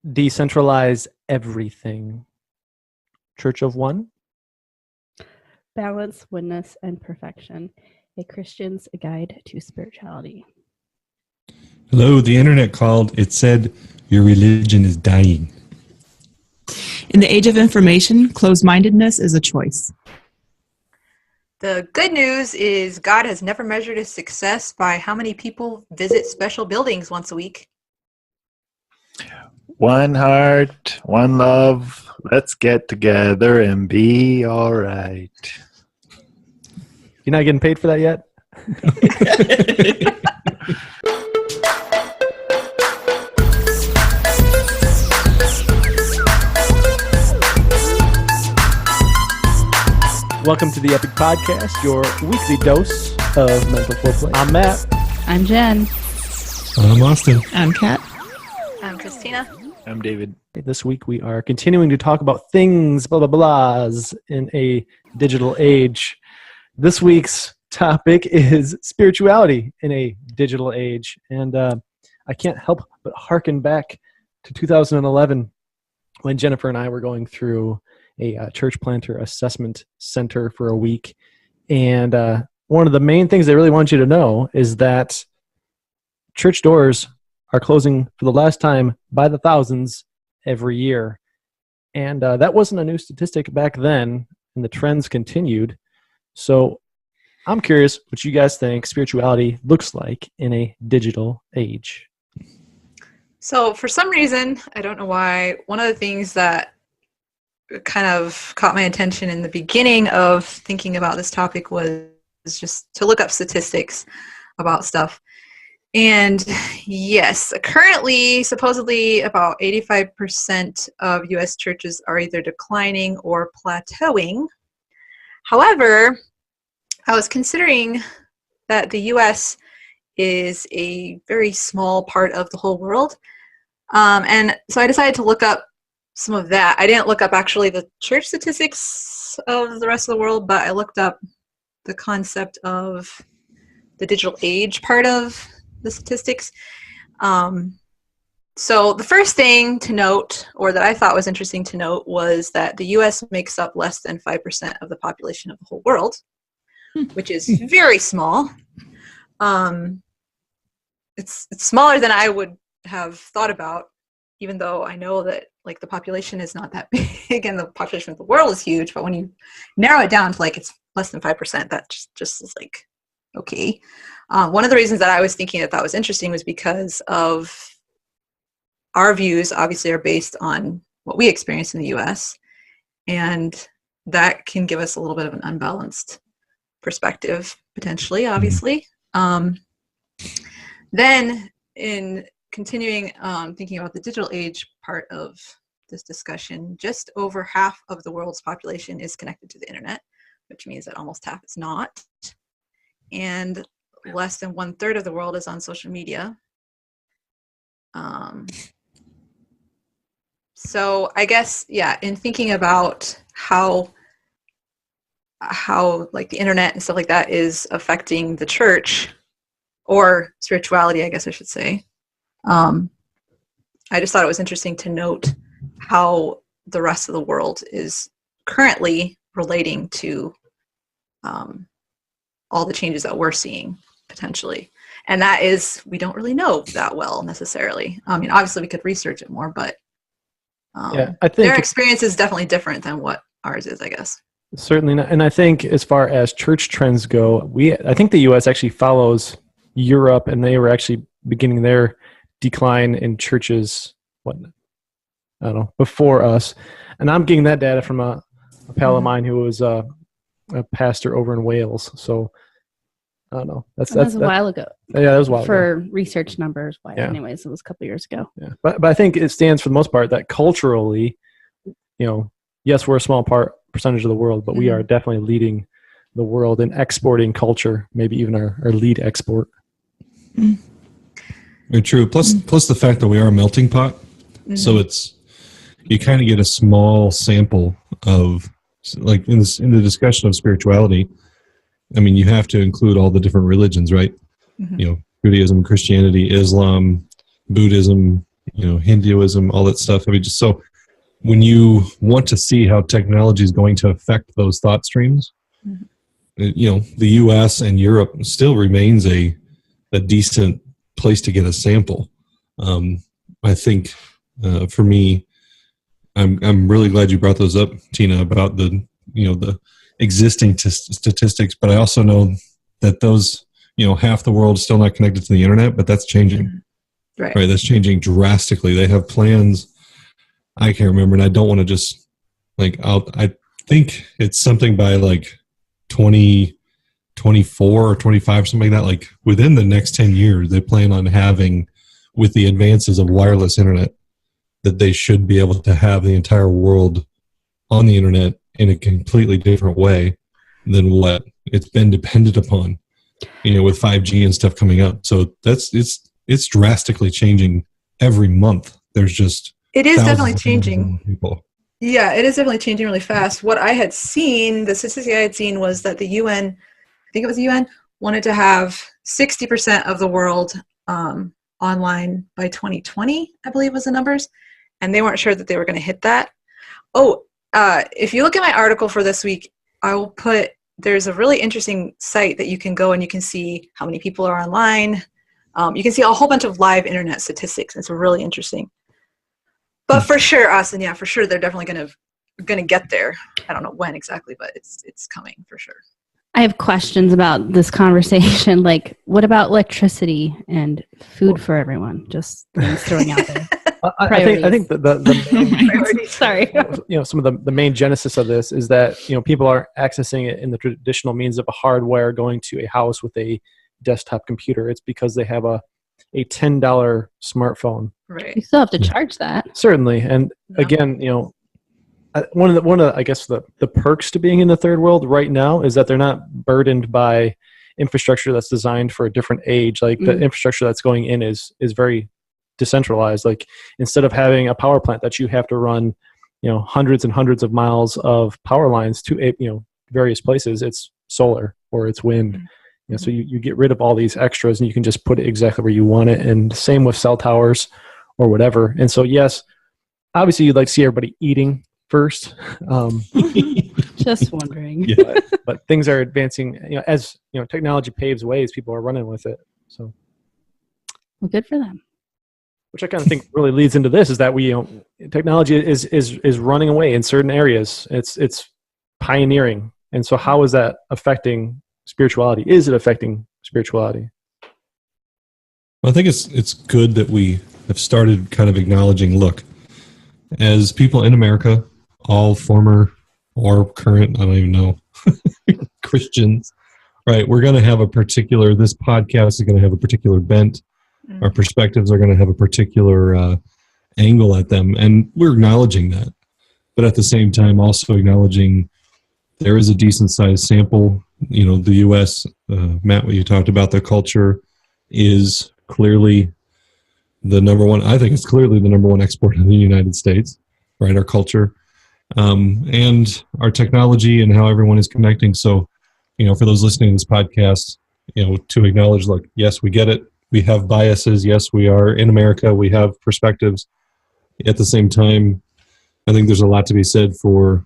Decentralize everything. Church of One. Balance, Oneness, and Perfection. A Christian's Guide to Spirituality. Hello, the internet called. It said your religion is dying. In the age of information, closed-mindedness is a choice. The good news is God has never measured his success by how many people visit special buildings once a week. One heart, one love. Let's get together and be all right. You're not getting paid for that yet? Welcome to the Epoch Podcast, your weekly dose of mental foreplay. I'm Matt. I'm Jen. I'm Austin. I'm Kat. I'm Christina. I'm David. This week we are continuing to talk about things, blah, blah, blahs, in a digital age. This week's topic is spirituality in a digital age. And I can't help but hearken back to 2011 when Jennifer and I were going through a church planter assessment center for a week. And one of the main things they really want you to know is that church doors are closing for the last time by the thousands every year. And that wasn't a new statistic back then, and the trends continued. So I'm curious what you guys think spirituality looks like in a digital age. So for some reason, I don't know why, one of the things that kind of caught my attention in the beginning of thinking about this topic was just to look up statistics about stuff. And yes, currently, supposedly about 85% of U.S. churches are either declining or plateauing. However, I was considering that the U.S. is a very small part of the whole world. And so I decided to look up some of that. I didn't look up actually the church statistics of the rest of the world, but I looked up the concept of the digital age part of the statistics. So the first thing to note, or that I thought was interesting to note, was that the U.S. makes up less than 5% of the population of the whole world, which is very small. It's smaller than I would have thought about, even though I know that like the population is not that big and the population of the world is huge. But when you narrow it down to like it's less than 5%, that just is like, okay. One of the reasons that I was thinking that was interesting was because of our views obviously are based on what we experience in the U.S. And that can give us a little bit of an unbalanced perspective, potentially, obviously. Then in continuing thinking about the digital age part of this discussion, just over half of the world's population is connected to the internet, which means that almost half is not. And less than 1/3 of the world is on social media. So I guess, yeah, in thinking about how like the internet and stuff like that is affecting the church, or spirituality, I guess I should say, I just thought it was interesting to note how the rest of the world is currently relating to all the changes that we're seeing potentially. And that is, we don't really know that well necessarily. I mean, obviously we could research it more, but I think their experience is definitely different than what ours is, I guess. Certainly not. And I think as far as church trends go, I think the U.S. actually follows Europe, and they were actually beginning their decline in churches, before us. And I'm getting that data from a pal of mine who was a pastor over in Wales. So I don't know. That was a while ago. Yeah, that was a while ago. For research numbers, Yeah. Anyways, it was a couple years ago. Yeah, but I think it stands for the most part that culturally, yes, we're a small percentage of the world, but we are definitely leading the world in exporting culture, maybe even our lead export. Very true. Plus the fact that we are a melting pot, so you kind of get a small sample of, like in the discussion of spirituality. I mean, you have to include all the different religions, right? Judaism, Christianity, Islam, Buddhism, Hinduism, all that stuff. I mean, just so when you want to see how technology is going to affect those thought streams, the U.S. and Europe still remains a decent place to get a sample. I think for me, I'm really glad you brought those up, Tina, about the existing statistics. But I also know that those half the world is still not connected to the internet, but that's changing. Right, that's changing drastically. They have plans. I can't remember, and I don't want to just I think it's something by 2024 or 25, something like that. Like within the next 10 years, they plan on having, with the advances of wireless internet, that they should be able to have the entire world on the internet in a completely different way than what it's been dependent upon, with 5G and stuff coming up. So it's drastically changing every month. There's just it is definitely changing. People. Yeah, it is definitely changing really fast. What I had seen, the statistic I had seen was that the UN, I think it was the UN, wanted to have 60% of the world online by 2020, I believe was the numbers. And they weren't sure that they were going to hit that. If you look at my article for this week, I will put, there's a really interesting site that you can go and you can see how many people are online. You can see a whole bunch of live internet statistics. It's really interesting. But for sure, Austin, yeah, for sure, they're definitely gonna get there. I don't know when exactly, but it's coming for sure. I have questions about this conversation. Like, what about electricity and food for everyone? Just things throwing out there. I think the main, sorry. Some of the main genesis of this is that people are accessing it in the traditional means of a hardware, going to a house with a desktop computer. It's because they have a $10 smartphone. Right. You still have to charge that. Certainly, and again, one of the I guess the perks to being in the third world right now is that they're not burdened by infrastructure that's designed for a different age. Like the infrastructure that's going in is very decentralized. Like instead of having a power plant that you have to run, hundreds and hundreds of miles of power lines to various places, it's solar or it's wind. So you get rid of all these extras and you can just put it exactly where you want it. And same with cell towers or whatever. And so, yes, obviously you'd like to see everybody eating first. Just wondering. Yeah, but things are advancing, as technology paves ways, people are running with it. So, well, good for them. Which I kind of think really leads into this, is that technology is running away in certain areas. It's pioneering. And so how is that affecting spirituality? Is it affecting spirituality? Well, I think it's good that we have started kind of acknowledging, look, as people in America, all former or current, I don't even know, Christians, right? We're going to have this podcast is going to have a particular bent. Our perspectives are going to have a particular angle at them. And we're acknowledging that. But at the same time, also acknowledging there is a decent sized sample. The U.S., Matt, what you talked about, the culture is clearly the number one. I think it's clearly the number one export in the United States, right? Our culture and our technology and how everyone is connecting. So, for those listening to this podcast, to acknowledge, look, yes, we get it. We have biases. Yes, we are in America. We have perspectives. At the same time, I think there's a lot to be said for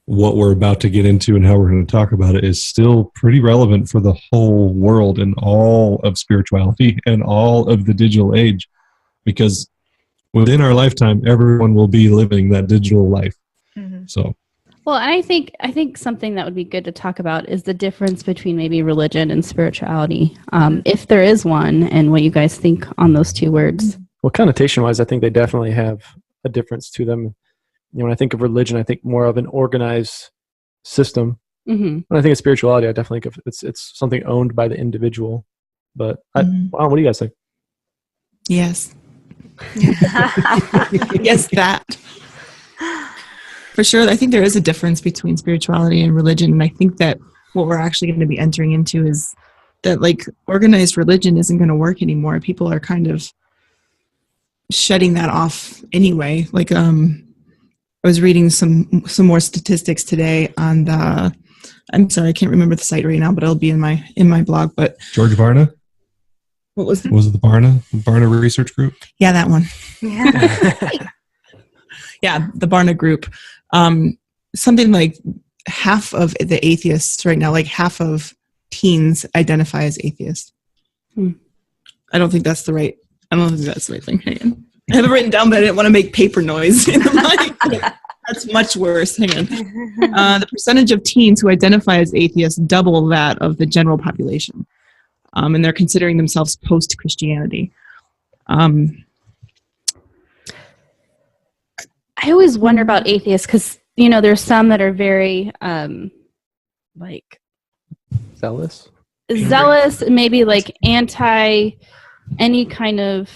what we're about to get into and how we're going to talk about it is still pretty relevant for the whole world and all of spirituality and all of the digital age, because within our lifetime, everyone will be living that digital life. So, well, and I think something that would be good to talk about is the difference between maybe religion and spirituality, if there is one, and what you guys think on those two words. Well, connotation-wise, I think they definitely have a difference to them. When I think of religion, I think more of an organized system. When I think of spirituality, I definitely think of it's something owned by the individual. But what do you guys think? Yes. Yes, that. For sure, I think there is a difference between spirituality and religion, and I think that what we're actually going to be entering into is that organized religion isn't going to work anymore. People are kind of shutting that off anyway. I was reading some more statistics today on I'm sorry, I can't remember the site right now, but it'll be in my blog. But George Varna? What was Was it the Barna Research Group? Yeah, that one. Yeah. Yeah, the Barna Group. Something like half of the atheists right now, like half of teens identify as atheists. I don't think that's the right thing. Hang on. I have it written down, but I didn't want to make paper noise. That's much worse. Hang on. The percentage of teens who identify as atheists double that of the general population. And they're considering themselves post-Christianity. I always wonder about atheists because, there's some that are very, Zealous? maybe like anti any kind of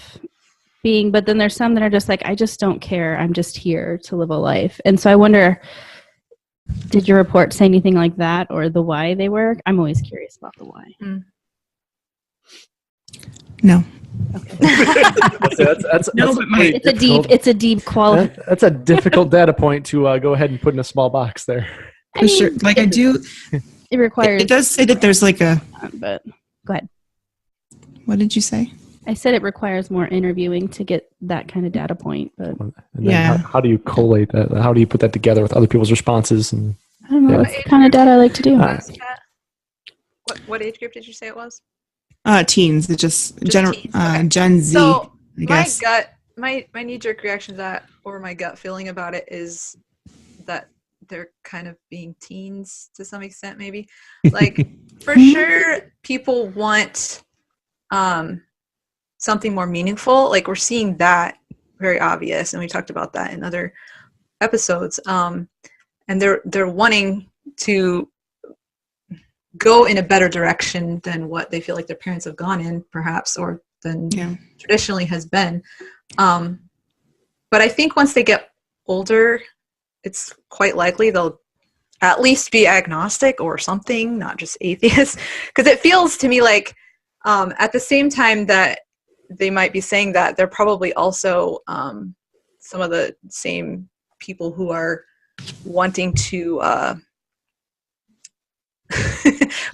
being, but then there's some that are just like, I just don't care. I'm just here to live a life. And so I wonder, did your report say anything like that or the why they were? I'm always curious about the why. No. Okay. It's a deep quality. That's a difficult data point to go ahead and put in a small box there. For sure. Like I do. It requires. It does say that there's like a. But go ahead. What did you say? I said it requires more interviewing to get that kind of data point. But yeah. How do you collate that? How do you put that together with other people's responses? And I don't know. That's the kind of data I like to do. What age group did you say it was? Teens. It's just teens. Okay. Gen Z. So I guess. my knee-jerk reaction to that, or my gut feeling about it, is that they're kind of being teens to some extent, maybe. Like, for sure, people want something more meaningful. Like, we're seeing that very obvious, and we talked about that in other episodes. And they're wanting to go in a better direction than what they feel like their parents have gone in, perhaps, or than traditionally has been. But I think once they get older, it's quite likely they'll at least be agnostic or something, not just atheist. Because it feels to me like at the same time that they might be saying that, they're probably also some of the same people who are wanting to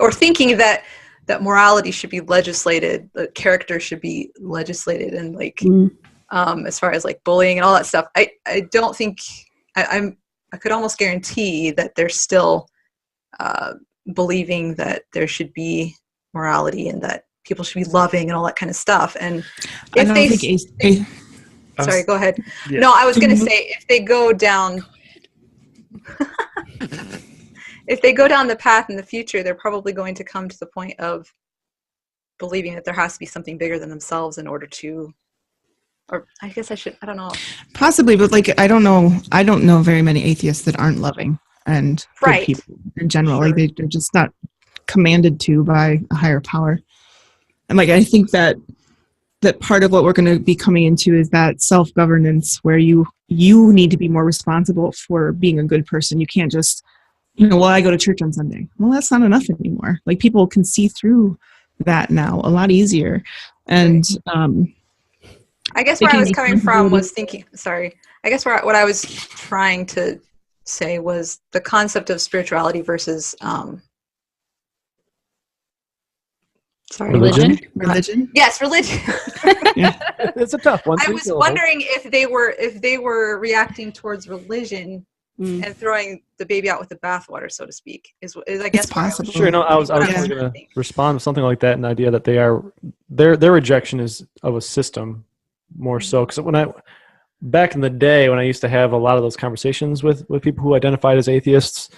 or thinking that morality should be legislated, that character should be legislated, and like as far as like bullying and all that stuff, I don't think I could almost guarantee that they're still believing that there should be morality and that people should be loving and all that kind of stuff. And if sorry, go ahead. Yeah. No, I was going to say, if they go down if they go down the path in the future, they're probably going to come to the point of believing that there has to be something bigger than themselves in order to, or I guess I don't know. Possibly, but like, I don't know very many atheists that aren't loving and good people in general. Sure. Like they're just not commanded to by a higher power. And like, I think that part of what we're going to be coming into is that self-governance, where you need to be more responsible for being a good person. You can't just, well, I go to church on Sunday. Well, that's not enough anymore. Like, people can see through that now a lot easier. And I guess where I was coming from was thinking, I guess what I was trying to say was the concept of spirituality versus religion. Yes, religion. It's a tough one. I was wondering if they were reacting towards religion and throwing the baby out with the bathwater, so to speak. Is I guess it's possible. Sure. No, I was going to respond with something like that, an idea that they are their rejection is of a system more so. Because back in the day when I used to have a lot of those conversations with people who identified as atheists,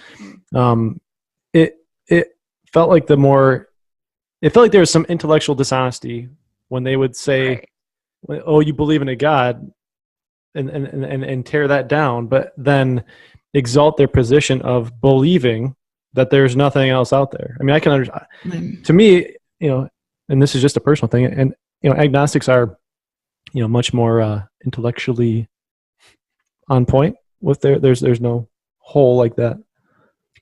it felt like there was some intellectual dishonesty when they would say, "Oh, you believe in a God," and tear that down, but then exalt their position of believing that there's nothing else out there. I mean, I can understand. To me, and this is just a personal thing, and agnostics are, much more intellectually on point with there's no hole like that.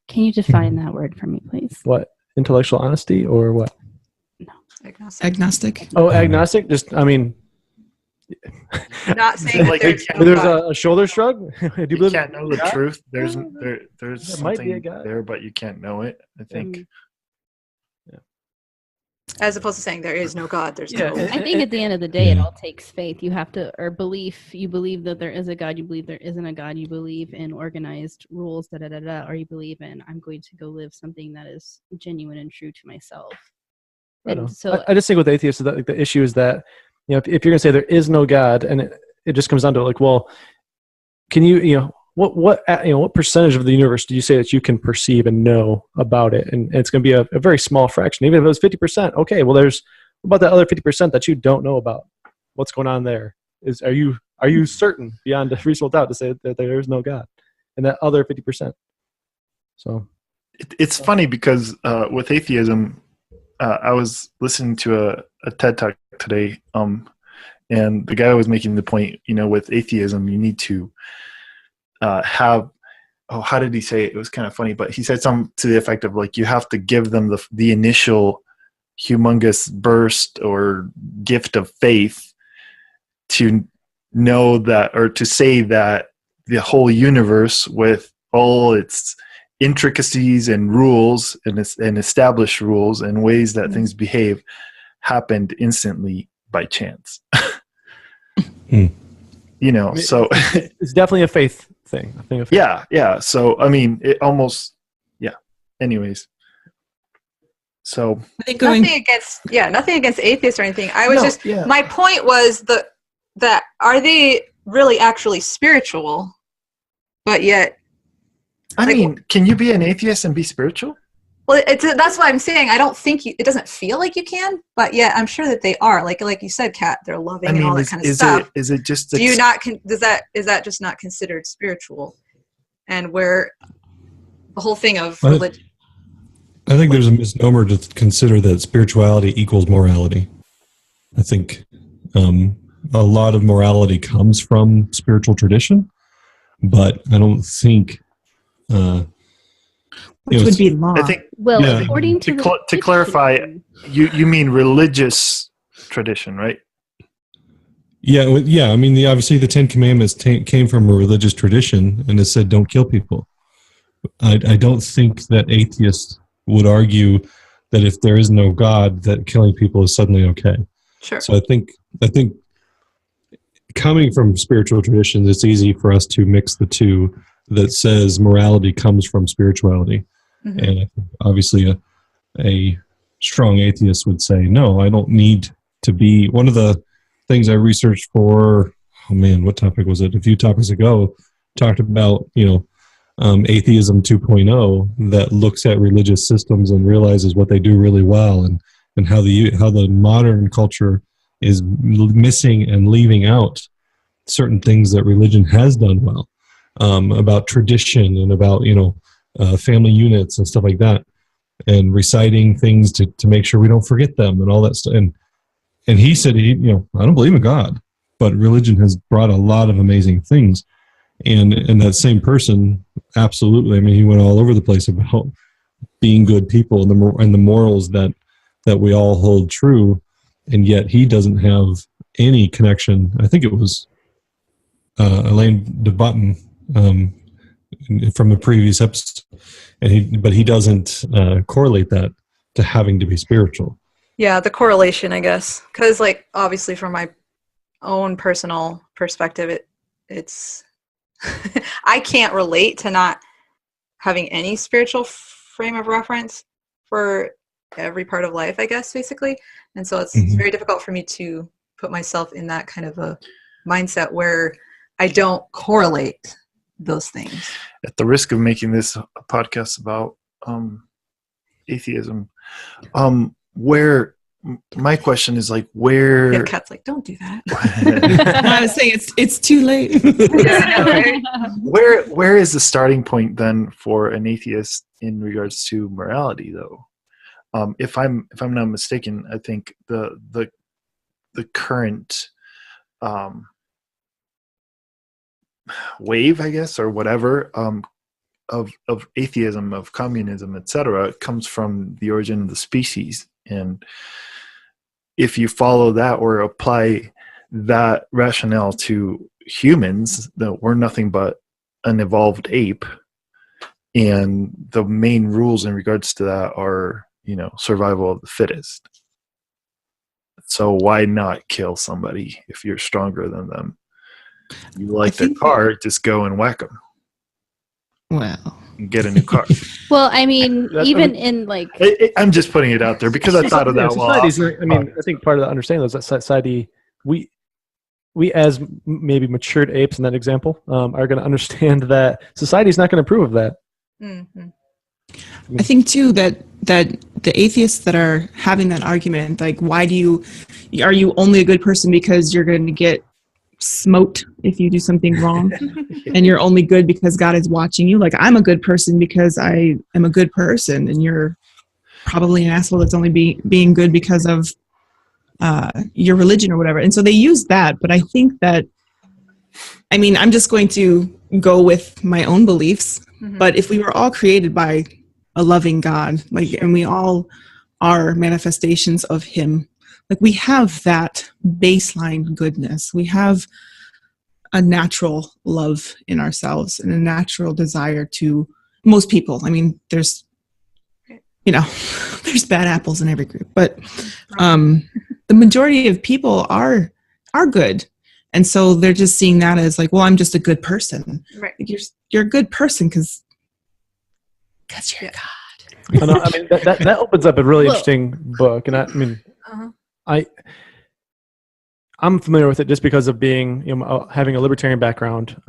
Can you define that word for me, please? What? Intellectual honesty or what? No. Agnostic. Oh, agnostic? Just, I mean... Not saying like that there's a shoulder shrug? You can't know the truth. There's there something might be a God there, but you can't know it, I think. As opposed to saying there is no God, there's Yeah, no. I think at the end of the day, it Yeah. all takes faith. You have to, or belief. You believe that there is a God. You believe there isn't a God. You believe in organized rules, or you believe in I'm going to go live something that is genuine and true to myself. Right on. And so, I just think with atheists, that, like, the issue is that, you know, if you're going to say there is no God, and it just comes down to like, well, can you what percentage of the universe do you say that you can perceive and know about it? And it's going to be a very small fraction. Even if it was 50%, okay, well, there's about that other 50% that you don't know about. What's going on there? Are you certain beyond a reasonable doubt to say that there is no God? And that other 50%. So It's funny because with atheism, I was listening to a TED Talk today, and the guy was making the point, you know, with atheism, you need to have, how did he say it? It was kind of funny, but he said something to the effect of like, you have to give them the initial humongous burst or gift of faith to know that, or to say that the whole universe with all its intricacies and rules and established rules and ways that things behave happened instantly by chance. You know, so it's definitely a faith thing. I think. yeah. So I mean, it almost, yeah. Anyways, so I think nothing against atheists or anything. I was my point was that are they really actually spiritual, but yet. I mean, can you be an atheist and be spiritual? Well, that's what I'm saying. I don't think it doesn't feel like you can, but yeah, I'm sure that they are. Like you said, Kat, they're loving and all that kind of stuff. Is it just? Do you not? Is that just not considered spiritual? And where the whole thing of religion. I think there's a misnomer to consider that spirituality equals morality. I think a lot of morality comes from spiritual tradition, but I don't think. which would be law. I think. well, Yeah. according to To clarify, you mean religious tradition, right? Yeah. I mean, obviously the Ten Commandments came from a religious tradition, and it said don't kill people. I don't think that atheists would argue that if there is no God, that killing people is suddenly okay. Sure. So I think coming from spiritual traditions, it's easy for us to mix the two. That says morality comes from spirituality, and I think obviously a strong atheist would say, no, I don't need to be. One of the things I researched for, what topic was it? A few topics ago, talked about, atheism 2.0 that looks at religious systems and realizes what they do really well, and how the modern culture is missing and leaving out certain things that religion has done well, about tradition and about family units and stuff like that, and reciting things to make sure we don't forget them and all that stuff. And he said, I don't believe in God, but religion has brought a lot of amazing things. And that same person, absolutely. I mean, he went all over the place about being good people and the morals that we all hold true, and yet he doesn't have any connection. I think it was Elaine DeButton from a previous episode, but he doesn't correlate that to having to be spiritual. Yeah, the correlation, I guess, because obviously from my own personal perspective, it's I can't relate to not having any spiritual frame of reference for every part of life, I guess, basically. And so it's very difficult for me to put myself in that kind of a mindset where I don't correlate those things. At the risk of making this a podcast about atheism, where my question is where? Yeah, Kat's don't do that. I was saying it's too late. Yeah, right? Where is the starting point then for an atheist in regards to morality, though? If I'm not mistaken, I think the current wave, I guess, or whatever, of atheism, of communism, etc., comes from the origin of the species. And if you follow that or apply that rationale to humans, that we're nothing but an evolved ape, and the main rules in regards to that are, survival of the fittest. So why not kill somebody if you're stronger than them? You like their car, just go and whack them. Well, And get a new car. Well, I mean, even in like, I'm just putting it out there because I thought of that one. I think part of the understanding is that society, we as maybe matured apes in that example, are going to understand that society is not going to approve of that. Mm-hmm. I think too that the atheists that are having that argument, like, are you only a good person because you're going to get smote if you do something wrong, and you're only good because God is watching you? Like, I'm a good person because I am a good person, and you're probably an asshole that's only being good because of your religion or whatever. And so they use that, but I think that, I mean, I'm just going to go with my own beliefs. Mm-hmm. But if we were all created by a loving God, like, and we all are manifestations of Him, like, we have that baseline goodness. We have a natural love in ourselves and a natural desire to, most people, I mean, there's bad apples in every group, but the majority of people are good. And so they're just seeing that as like, well, I'm just a good person. Right. Like, you're a good person because you're God. I mean, that opens up a really interesting book. And I'm familiar with it just because of being, having a libertarian background,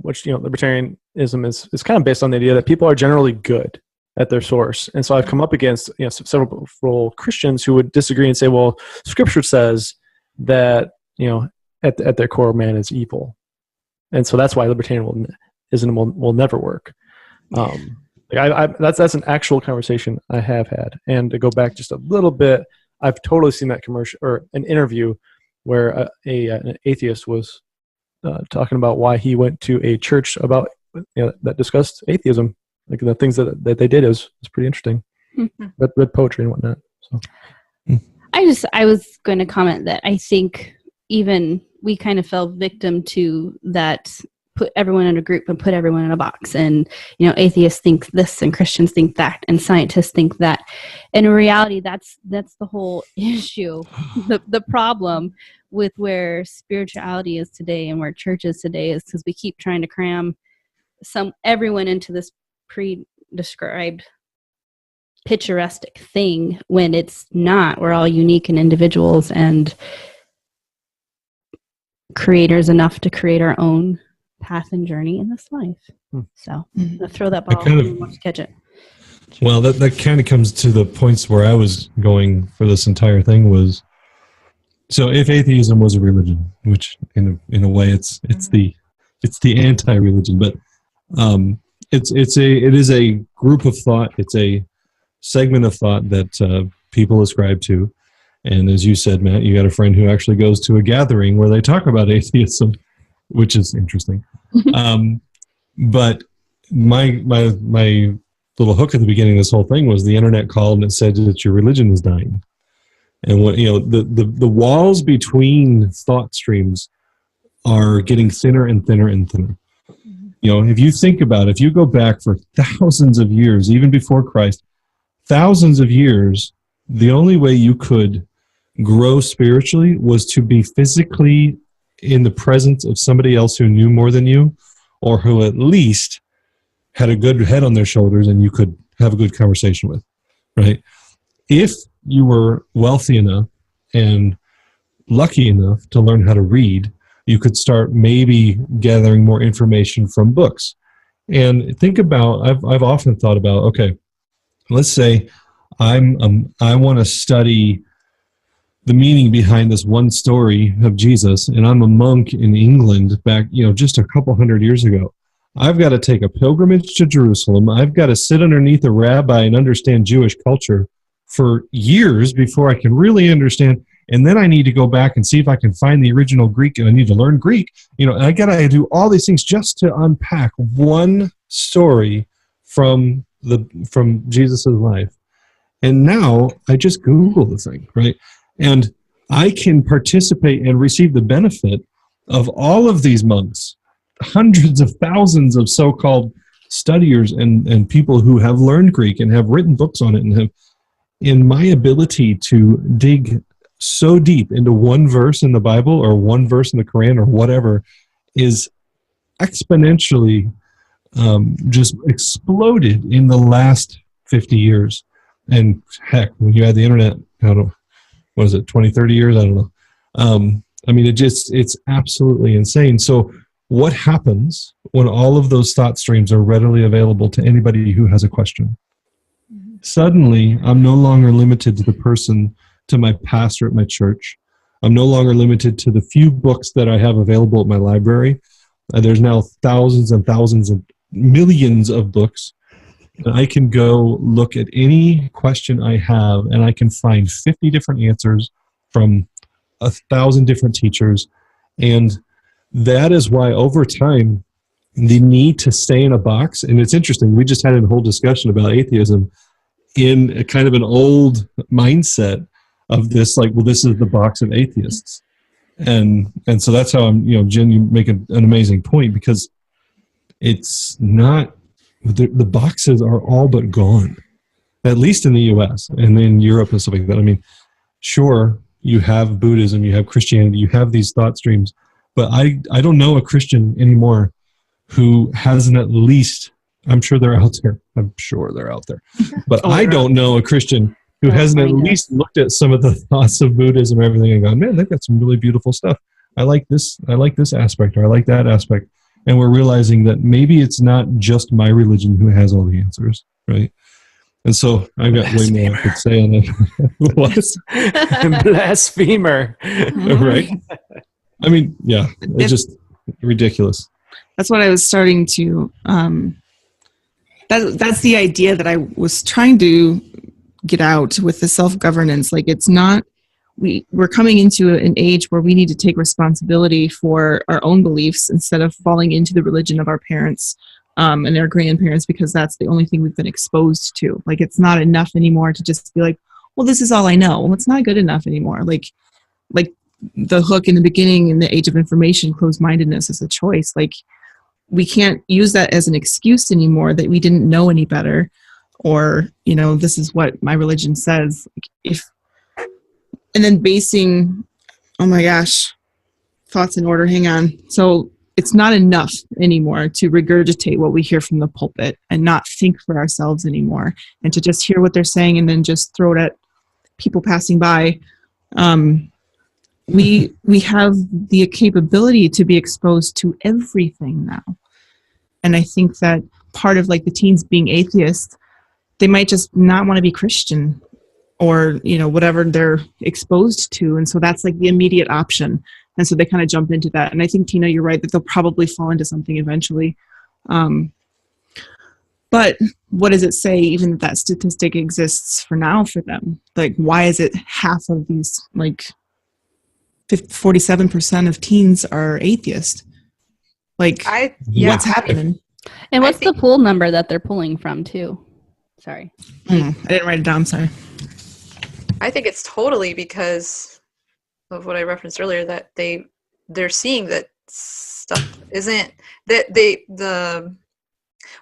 which, libertarianism is kind of based on the idea that people are generally good at their source. And so I've come up against, several Christians who would disagree and say, well, Scripture says that, at their core, man is evil. And so that's why libertarianism will never work. That's an actual conversation I have had. And to go back just a little bit, I've totally seen that commercial or an interview where an atheist was talking about why he went to a church about that discussed atheism. Like, the things that they did was pretty interesting. Mm-hmm. Read poetry and whatnot. So, I was going to comment that I think even we kind of fell victim to that. Put everyone in a group and put everyone in a box, and atheists think this and Christians think that and scientists think that, and in reality that's the whole issue. The problem with where spirituality is today and where church is today is because we keep trying to cram everyone into this pre-described picturesque thing when it's not. We're all unique and individuals and creators enough to create our own path and journey in this life. So I'll throw that ball and catch it. Well, that kind of comes to the points where I was going for this entire thing was, so if atheism was a religion, which in a way it's the anti-religion, but it is a group of thought, it's a segment of thought that people ascribe to. And as you said, Matt, you got a friend who actually goes to a gathering where they talk about atheism, which is interesting. But my little hook at the beginning of this whole thing was the internet called and it said that your religion is dying. And what the walls between thought streams are getting thinner and thinner and thinner. If you think about it, if you go back for thousands of years, even before Christ, thousands of years, the only way you could grow spiritually was to be physically in the presence of somebody else who knew more than you, or who at least had a good head on their shoulders and you could have a good conversation with, right? If you were wealthy enough and lucky enough to learn how to read, you could start maybe gathering more information from books. And think about, I've often thought about, okay, let's say I want to study the meaning behind this one story of Jesus, and I'm a monk in England back, just a couple hundred years ago. I've got to take a pilgrimage to Jerusalem. I've got to sit underneath a rabbi and understand Jewish culture for years before I can really understand. And then I need to go back and see if I can find the original Greek, and I need to learn Greek. And I got to do all these things just to unpack one story from Jesus' life. And now I just Google the thing, right? And I can participate and receive the benefit of all of these monks, hundreds of thousands of so-called studiers and people who have learned Greek and have written books on it and have, in my ability to dig so deep into one verse in the Bible or one verse in the Quran or whatever is exponentially just exploded in the last 50 years. And heck, when you add the internet, I don't know, what is it, 20, 30 years? I don't know. I mean, it's absolutely insane. So what happens when all of those thought streams are readily available to anybody who has a question? Suddenly, I'm no longer limited to my pastor at my church. I'm no longer limited to the few books that I have available at my library. There's now thousands and thousands and millions of books. And I can go look at any question I have, and I can find 50 different answers from 1,000 different teachers. And that is why over time, the need to stay in a box, and it's interesting, we just had a whole discussion about atheism in a kind of an old mindset of this, like, well, this is the box of atheists. And so that's how I'm, Jen, you make an amazing point, because it's not, the boxes are all but gone, at least in the US and in Europe and stuff like that. I mean, sure, you have Buddhism, you have Christianity, you have these thought streams, but I don't know a Christian anymore who hasn't at least, I'm sure they're out there, but I don't know a Christian who hasn't at least looked at some of the thoughts of Buddhism and everything and gone, man, they've got some really beautiful stuff. I like this aspect, or I like that aspect. And we're realizing that maybe it's not just my religion who has all the answers, right? And so I've got way more I could say on it. What? Blasphemer. Right? I mean, yeah, it's just ridiculous. That's what I was starting to, that's the idea that I was trying to get out with the self-governance. Like, it's not, we're coming into an age where we need to take responsibility for our own beliefs instead of falling into the religion of our parents and their grandparents, because that's the only thing we've been exposed to. Like, it's not enough anymore to just be like, well, this is all I know. Well, it's not good enough anymore. Like the hook in the beginning, in the age of information, closed-mindedness is a choice. Like, we can't use that as an excuse anymore that we didn't know any better, or, this is what my religion says. And then basing, oh my gosh, thoughts in order, hang on. So it's not enough anymore to regurgitate what we hear from the pulpit and not think for ourselves anymore, and to just hear what they're saying and then just throw it at people passing by. We have the capability to be exposed to everything now. And I think that part of, like, the teens being atheists, they might just not want to be Christian, or, whatever they're exposed to. And so that's like the immediate option. And so they kind of jump into that. And I think, Tina, you're right that they'll probably fall into something eventually. But what does it say, even that statistic exists for now for them? Like, why is it half of these, like 47% of teens are atheist? Like, what's happening? And what's the pool number that they're pulling from, too? Sorry. I didn't write it down, sorry. I think it's totally because of what I referenced earlier, that they're seeing that stuff isn't, that the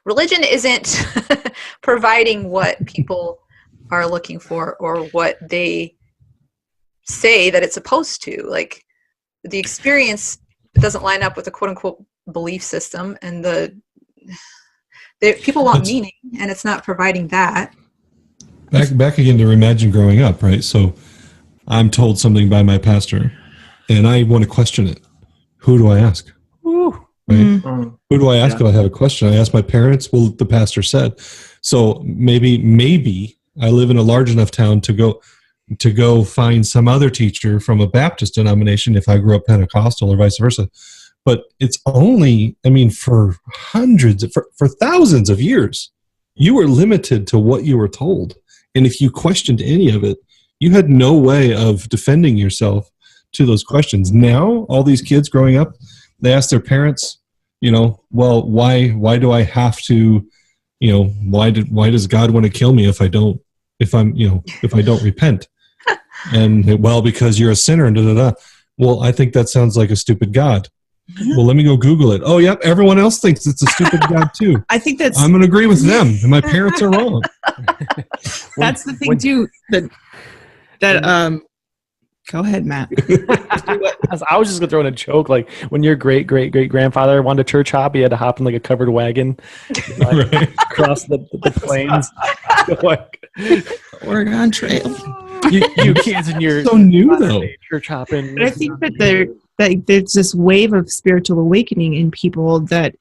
religion isn't providing what people are looking for, or what they say that it's supposed to. Like, the experience doesn't line up with the quote unquote belief system, and people want meaning, and it's not providing that. Back again to imagine growing up, right? So I'm told something by my pastor, and I want to question it. Who do I ask? Right? Mm-hmm. Who do I ask if I have a question? I ask my parents. Well, the pastor said. So maybe I live in a large enough town to go find some other teacher from a Baptist denomination if I grew up Pentecostal, or vice versa. But it's only, for thousands of years, you were limited to what you were told. And if you questioned any of it, you had no way of defending yourself to those questions. Now, all these kids growing up, they ask their parents, well, why do I have to, why does God want to kill me if I don't repent? And, well, because you're a sinner, and da-da-da. Well, I think that sounds like a stupid God. Well, let me go Google it. Oh, yep, everyone else thinks it's a stupid God too. I think I'm going to agree with them, and my parents are wrong. That's the thing too. That Go ahead, Matt. I was just gonna throw in a joke, like when your great grandfather wanted to church hop, he had to hop in like a covered wagon, like, across the plains. Like, Oregon Trail. you kids and your So new though. church hopping. But I think that there's this wave of spiritual awakening in people that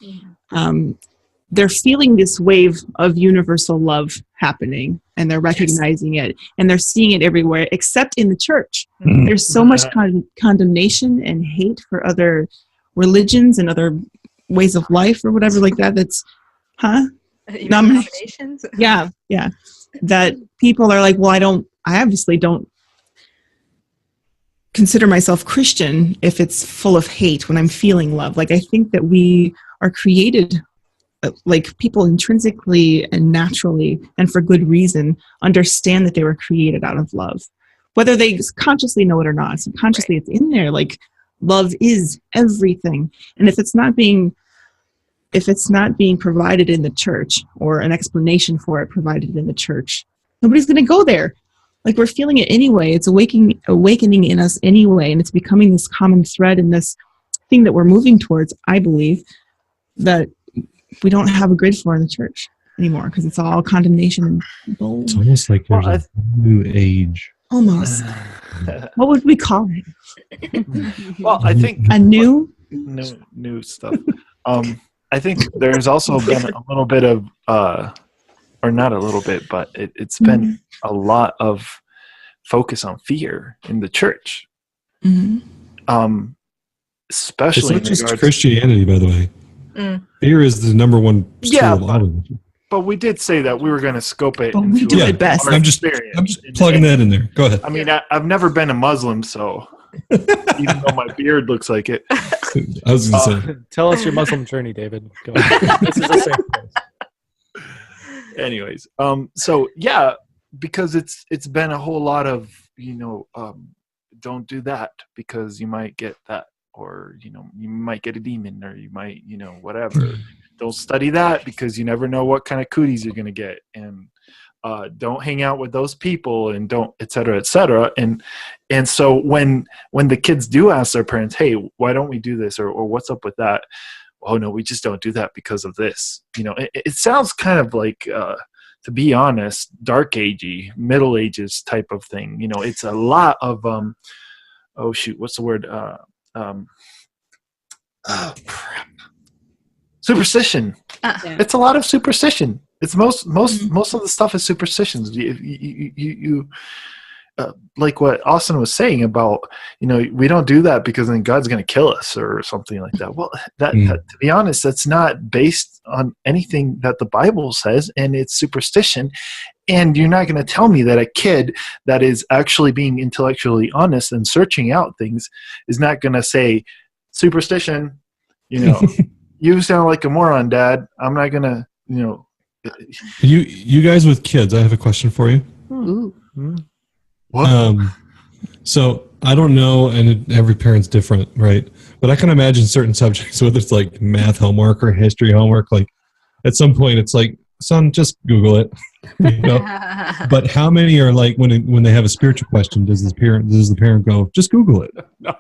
they're feeling this wave of universal love happening, and they're recognizing it, and they're seeing it everywhere except in the church. There's so much condemnation and hate for other religions and other ways of life or whatever like that. That's Nominations? yeah that people are like, well, I obviously don't consider myself Christian if it's full of hate when I'm feeling love. Like, I think that we are created, like, people intrinsically and naturally and for good reason understand that they were created out of love, whether they consciously know it or not. Subconsciously, It's in there. Like, love is everything. And if it's not being provided in the church, or an explanation for it provided in the church, nobody's going to go there. Like, we're feeling it anyway. It's awakening in us anyway, and it's becoming this common thread and this thing that we're moving towards, I believe, that we don't have a grid for in the church anymore, because it's all condemnation and bull. It's almost like there's a new age. Almost. What would we call it? Well, I think A new stuff. I think there's also been a little bit of, or not a little bit, but it's been a lot of focus on fear in the church. Mm-hmm. Especially It's not just Christianity, by the way. Fear is the number one. But we did say that we were going to scope it. But we do it best. I'm just plugging that in there. Go ahead. I mean, I've never been a Muslim, so even though my beard looks like it. I was going to say. Tell us your Muslim journey, David. Go ahead. This is the same place. Anyways, so yeah, because it's been a whole lot of, don't do that because you might get that, or you might get a demon, or you might whatever. Don't study that because you never know what kind of cooties you're gonna get, and don't hang out with those people, and don't et cetera, and so when the kids do ask their parents, hey, why don't we do this, or what's up with that? Oh no, we just don't do that because of this. It sounds kind of like, to be honest, dark agey, Middle Ages type of thing. It's a lot of oh shoot, what's the word? Oh crap. Superstition. It's a lot of superstition. It's most of the stuff is superstitions. You like what Austin was saying about, we don't do that because then God's going to kill us or something like that. Well, that to be honest, that's not based on anything that the Bible says, and it's superstition. And you're not going to tell me that a kid that is actually being intellectually honest and searching out things is not going to say superstition. You sound like a moron, Dad. I'm not going to, You guys with kids, I have a question for you. Ooh. What? So I don't know, and every parent's different, right? But I can imagine certain subjects, whether it's like math homework or history homework, like at some point it's like, son, just Google it. But how many are like when they have a spiritual question, does the parent go, just Google it? No.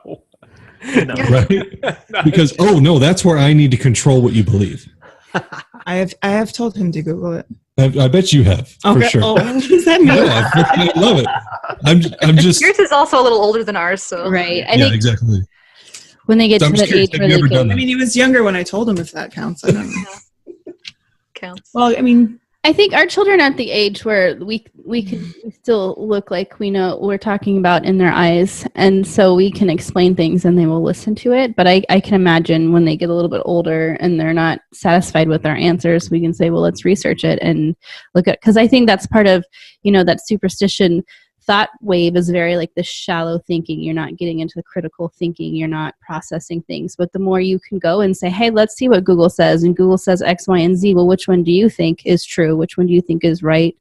Right? Because that's where I need to control what you believe. I have told him to Google it. I bet you have, for sure. Oh, does that mean? Yeah, I love it. I'm just. Yours is also a little older than ours, so Right. I think exactly. when they get to that age where they can, I mean, he was younger when I told him, if that counts. I don't know. counts. Well, I mean, I think our children are at the age where we can still look like we know what we're talking about in their eyes, and so we can explain things and they will listen to it. But I can imagine when they get a little bit older and they're not satisfied with our answers, we can say, well, let's research it and look at, because I think that's part of, that superstition thought wave is very like the shallow thinking. You're not getting into the critical thinking. You're not processing things. But the more you can go and say, hey, let's see what Google says. And Google says X, Y, and Z. Well, which one do you think is true? Which one do you think is right?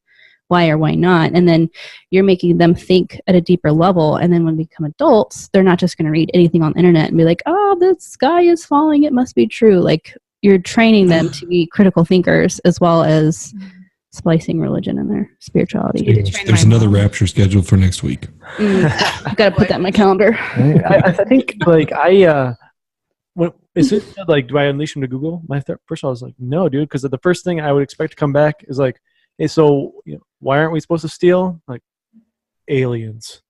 Why or why not? And then you're making them think at a deeper level. And then when they become adults, they're not just going to read anything on the internet and be like, oh, the sky is falling. It must be true. Like, you're training them to be critical thinkers as well as splicing religion in there, spirituality. There's another rapture scheduled for next week. I've got to put that in my calendar. I think when as soon as said, like, do I unleash him to Google? First of all, I was like, no, dude, because the first thing I would expect to come back is like, hey, so why aren't we supposed to steal? Like, aliens.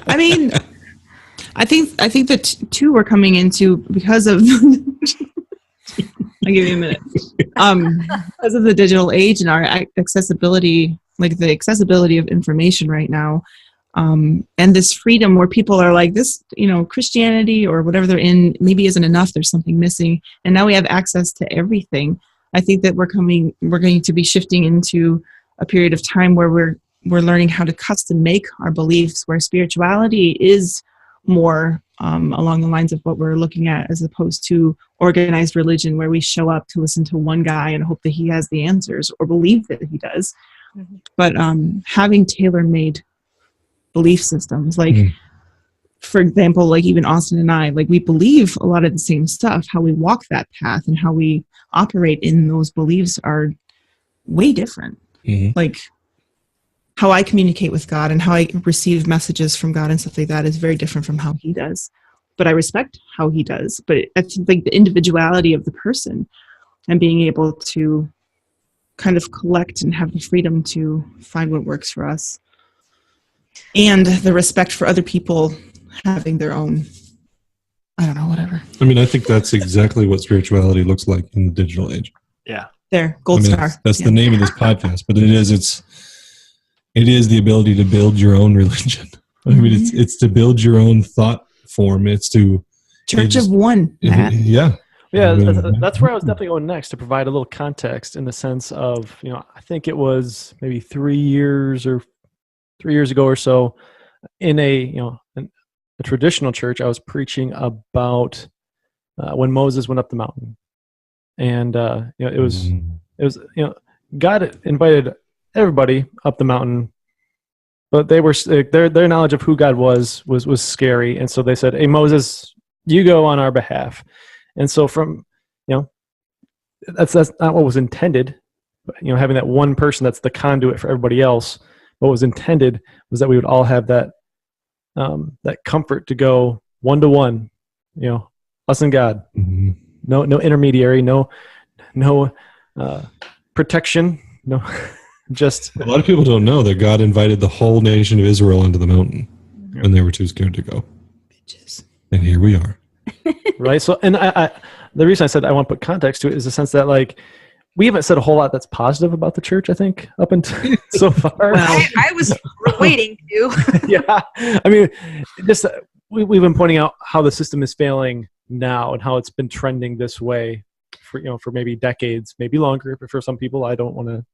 I mean, I think that two were coming into because of. I'll give you a minute. Because of the digital age and our accessibility, like the accessibility of information right now, and this freedom where people are like, this, Christianity or whatever they're in maybe isn't enough. There's something missing, and now we have access to everything. I think that we're going to be shifting into a period of time where we're learning how to custom make our beliefs, where spirituality is more along the lines of what we're looking at, as opposed to organized religion, where we show up to listen to one guy and hope that he has the answers or believe that he does. Mm-hmm. But having tailor-made belief systems, like, for example, like even Austin and I, like, we believe a lot of the same stuff. How we walk that path and how we operate in those beliefs are way different. Mm-hmm. Like, how I communicate with God and how I receive messages from God and stuff like that is very different from how he does. But I respect how he does. But I think the individuality of the person and being able to kind of collect and have the freedom to find what works for us, and the respect for other people having their own, I don't know, whatever. I mean, I think that's exactly what spirituality looks like in the digital age. Yeah. There, gold star. That's the name of this podcast, but it is the ability to build your own religion. I mean, it's to build your own thought form. It's to Church of One. Yeah. Yeah, that's where I was definitely going next, to provide a little context in the sense of, I think it was maybe 3 years ago or so, in a traditional church, I was preaching about when Moses went up the mountain, and it was God invited everybody up the mountain, but they were their knowledge of who God was scary, and so they said, "Hey, Moses, you go on our behalf." And so from that's not what was intended. Having that one person that's the conduit for everybody else. What was intended was that we would all have that comfort to go one-to-one, us and God. Mm-hmm. No intermediary, no protection, no. Just a lot of people don't know that God invited the whole nation of Israel into the mountain, and they were too scared to go. Bitches. And here we are. Right. So, and I the reason I said I want to put context to it is the sense that, like, we haven't said a whole lot that's positive about the church, I think, up until so far. Well, I was waiting to. Yeah. I mean, just we've been pointing out how the system is failing now and how it's been trending this way for maybe decades, maybe longer. But for some people, I don't want to.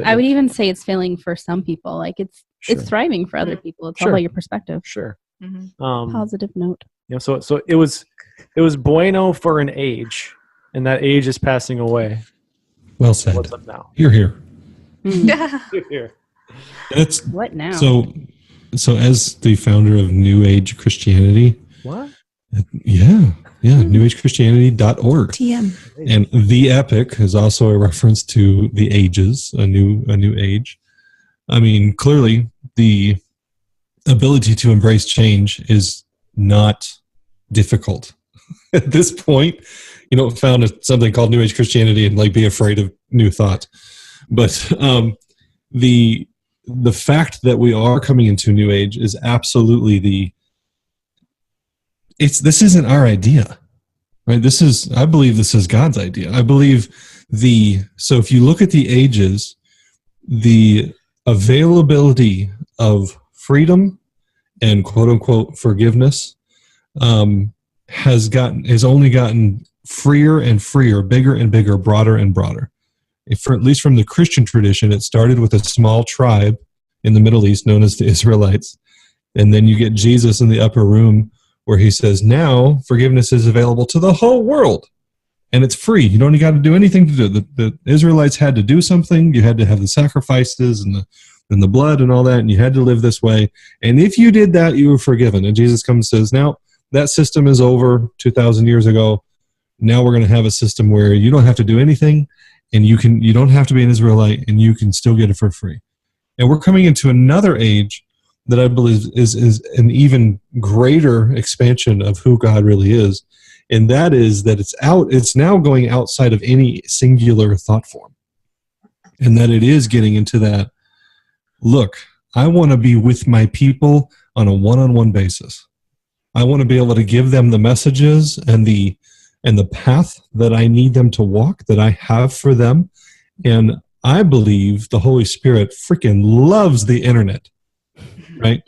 I would even say it's failing for some people. Like, it's thriving for other people. It's all about your perspective. Sure. Mm-hmm. Positive note. So it was bueno for an age, and that age is passing away. Well said. What's up now? You're here. Yeah. You're here. That's what now? So as the founder of New Age Christianity. What? Yeah. NewAgeChristianity.org. TM. And the Epoch is also a reference to the ages, a new age. I mean, clearly the ability to embrace change is not difficult. At this point, found something called New Age Christianity and be afraid of new thought. But the fact that we are coming into New Age is absolutely this isn't our idea, right? I believe this is God's idea. I believe so if you look at the ages, the availability of freedom and quote unquote forgiveness has only gotten freer and freer, bigger and bigger, broader and broader. At least from the Christian tradition, it started with a small tribe in the Middle East known as the Israelites. And then you get Jesus in the upper room where he says, now forgiveness is available to the whole world. And it's free. You don't got to do anything to do it. The Israelites had to do something. You had to have the sacrifices and the blood and all that, and you had to live this way. And if you did that, you were forgiven. And Jesus comes and says, now that system is over 2,000 years ago. Now we're going to have a system where you don't have to do anything, and you don't have to be an Israelite, and you can still get it for free. And we're coming into another age that I believe is an even greater expansion of who God really is, and that is that it's now going outside of any singular thought form, and that it is getting into that, look, I want to be with my people on a one-on-one basis. I want to be able to give them the messages and the path that I need them to walk, that I have for them. And I believe the Holy Spirit freaking loves the internet, right?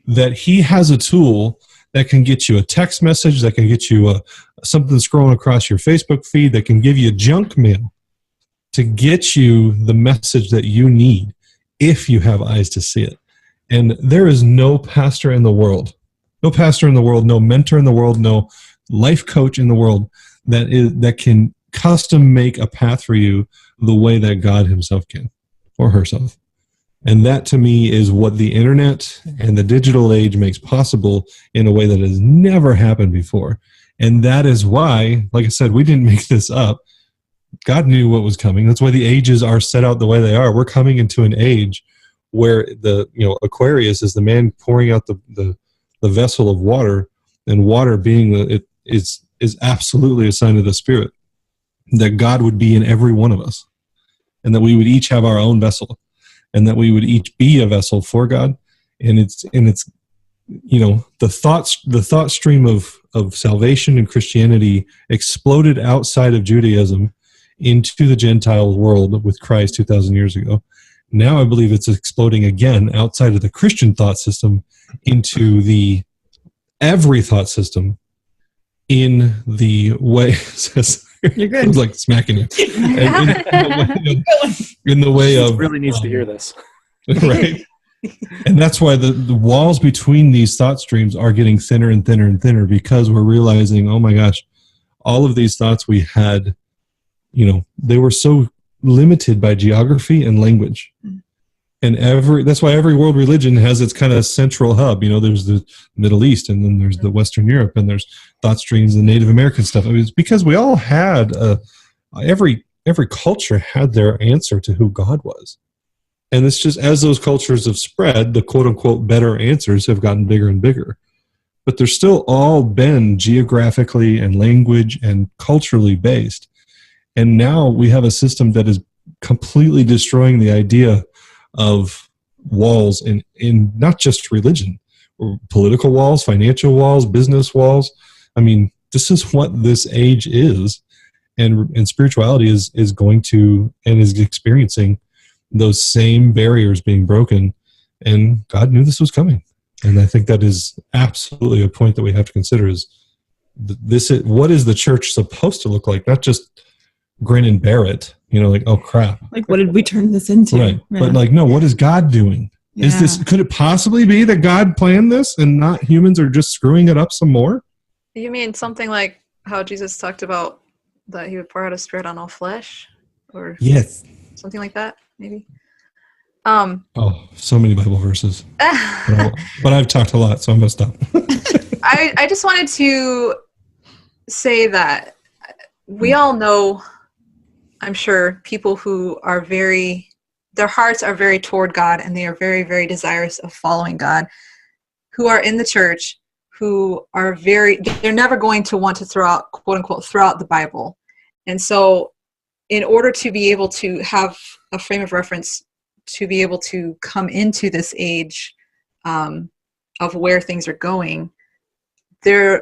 That he has a tool that can get you a text message, that can get you something scrolling across your Facebook feed, that can give you junk mail to get you the message that you need if you have eyes to see it. And there is no pastor in the world, no mentor in the world, no life coach in the world that can custom make a path for you the way that God himself can, or herself. And that to me is what the internet and the digital age makes possible in a way that has never happened before. And that is why, like I said, we didn't make this up. God knew what was coming. That's why the ages are set out the way they are. We're coming into an age where Aquarius is the man pouring out the vessel of water, and water being is absolutely a sign of the Spirit, that God would be in every one of us, and that we would each have our own vessel, and that we would each be a vessel for God. And it's the thought stream of salvation and Christianity exploded outside of Judaism into the Gentile world with Christ 2,000 years ago. Now I believe it's exploding again outside of the Christian thought system into the every thought system in the way. You're good. I was like smacking you. In the way of really needs to hear this. Right. And that's why the walls between these thought streams are getting thinner and thinner and thinner, because we're realizing, oh my gosh, all of these thoughts we had, they were so limited by geography and language. And that's why every world religion has its kind of central hub. There's the Middle East, and then there's the Western Europe, and there's thought streams and Native American stuff. I mean, it's because we all had every culture had their answer to who God was. And it's just, as those cultures have spread, the quote unquote better answers have gotten bigger and bigger. But they're still all been geographically and language and culturally based. And now we have a system that is completely destroying the idea of walls in not just religion, or political walls, financial walls, business walls. I mean, this is what this age is. And spirituality is going to, and is experiencing those same barriers being broken. And God knew this was coming. And I think that is absolutely a point that we have to consider, is what is the church supposed to look like? Not just grin and bear it, like, oh crap. Like, what did we turn this into? Right. Yeah. But no, what is God doing? Yeah. Could it possibly be that God planned this and not humans are just screwing it up some more? You mean something like how Jesus talked about that he would pour out his Spirit on all flesh? Or Yes. something like that, maybe? Oh, so many Bible verses. But I've talked a lot, so I'm going to stop. I just wanted to say that we all know, I'm sure, people who are their hearts are very toward God, and they are very, very desirous of following God, who are in the church, who are they're never going to want to quote unquote, throw out the Bible. And so in order to be able to have a frame of reference, to be able to come into this age of where things are going, they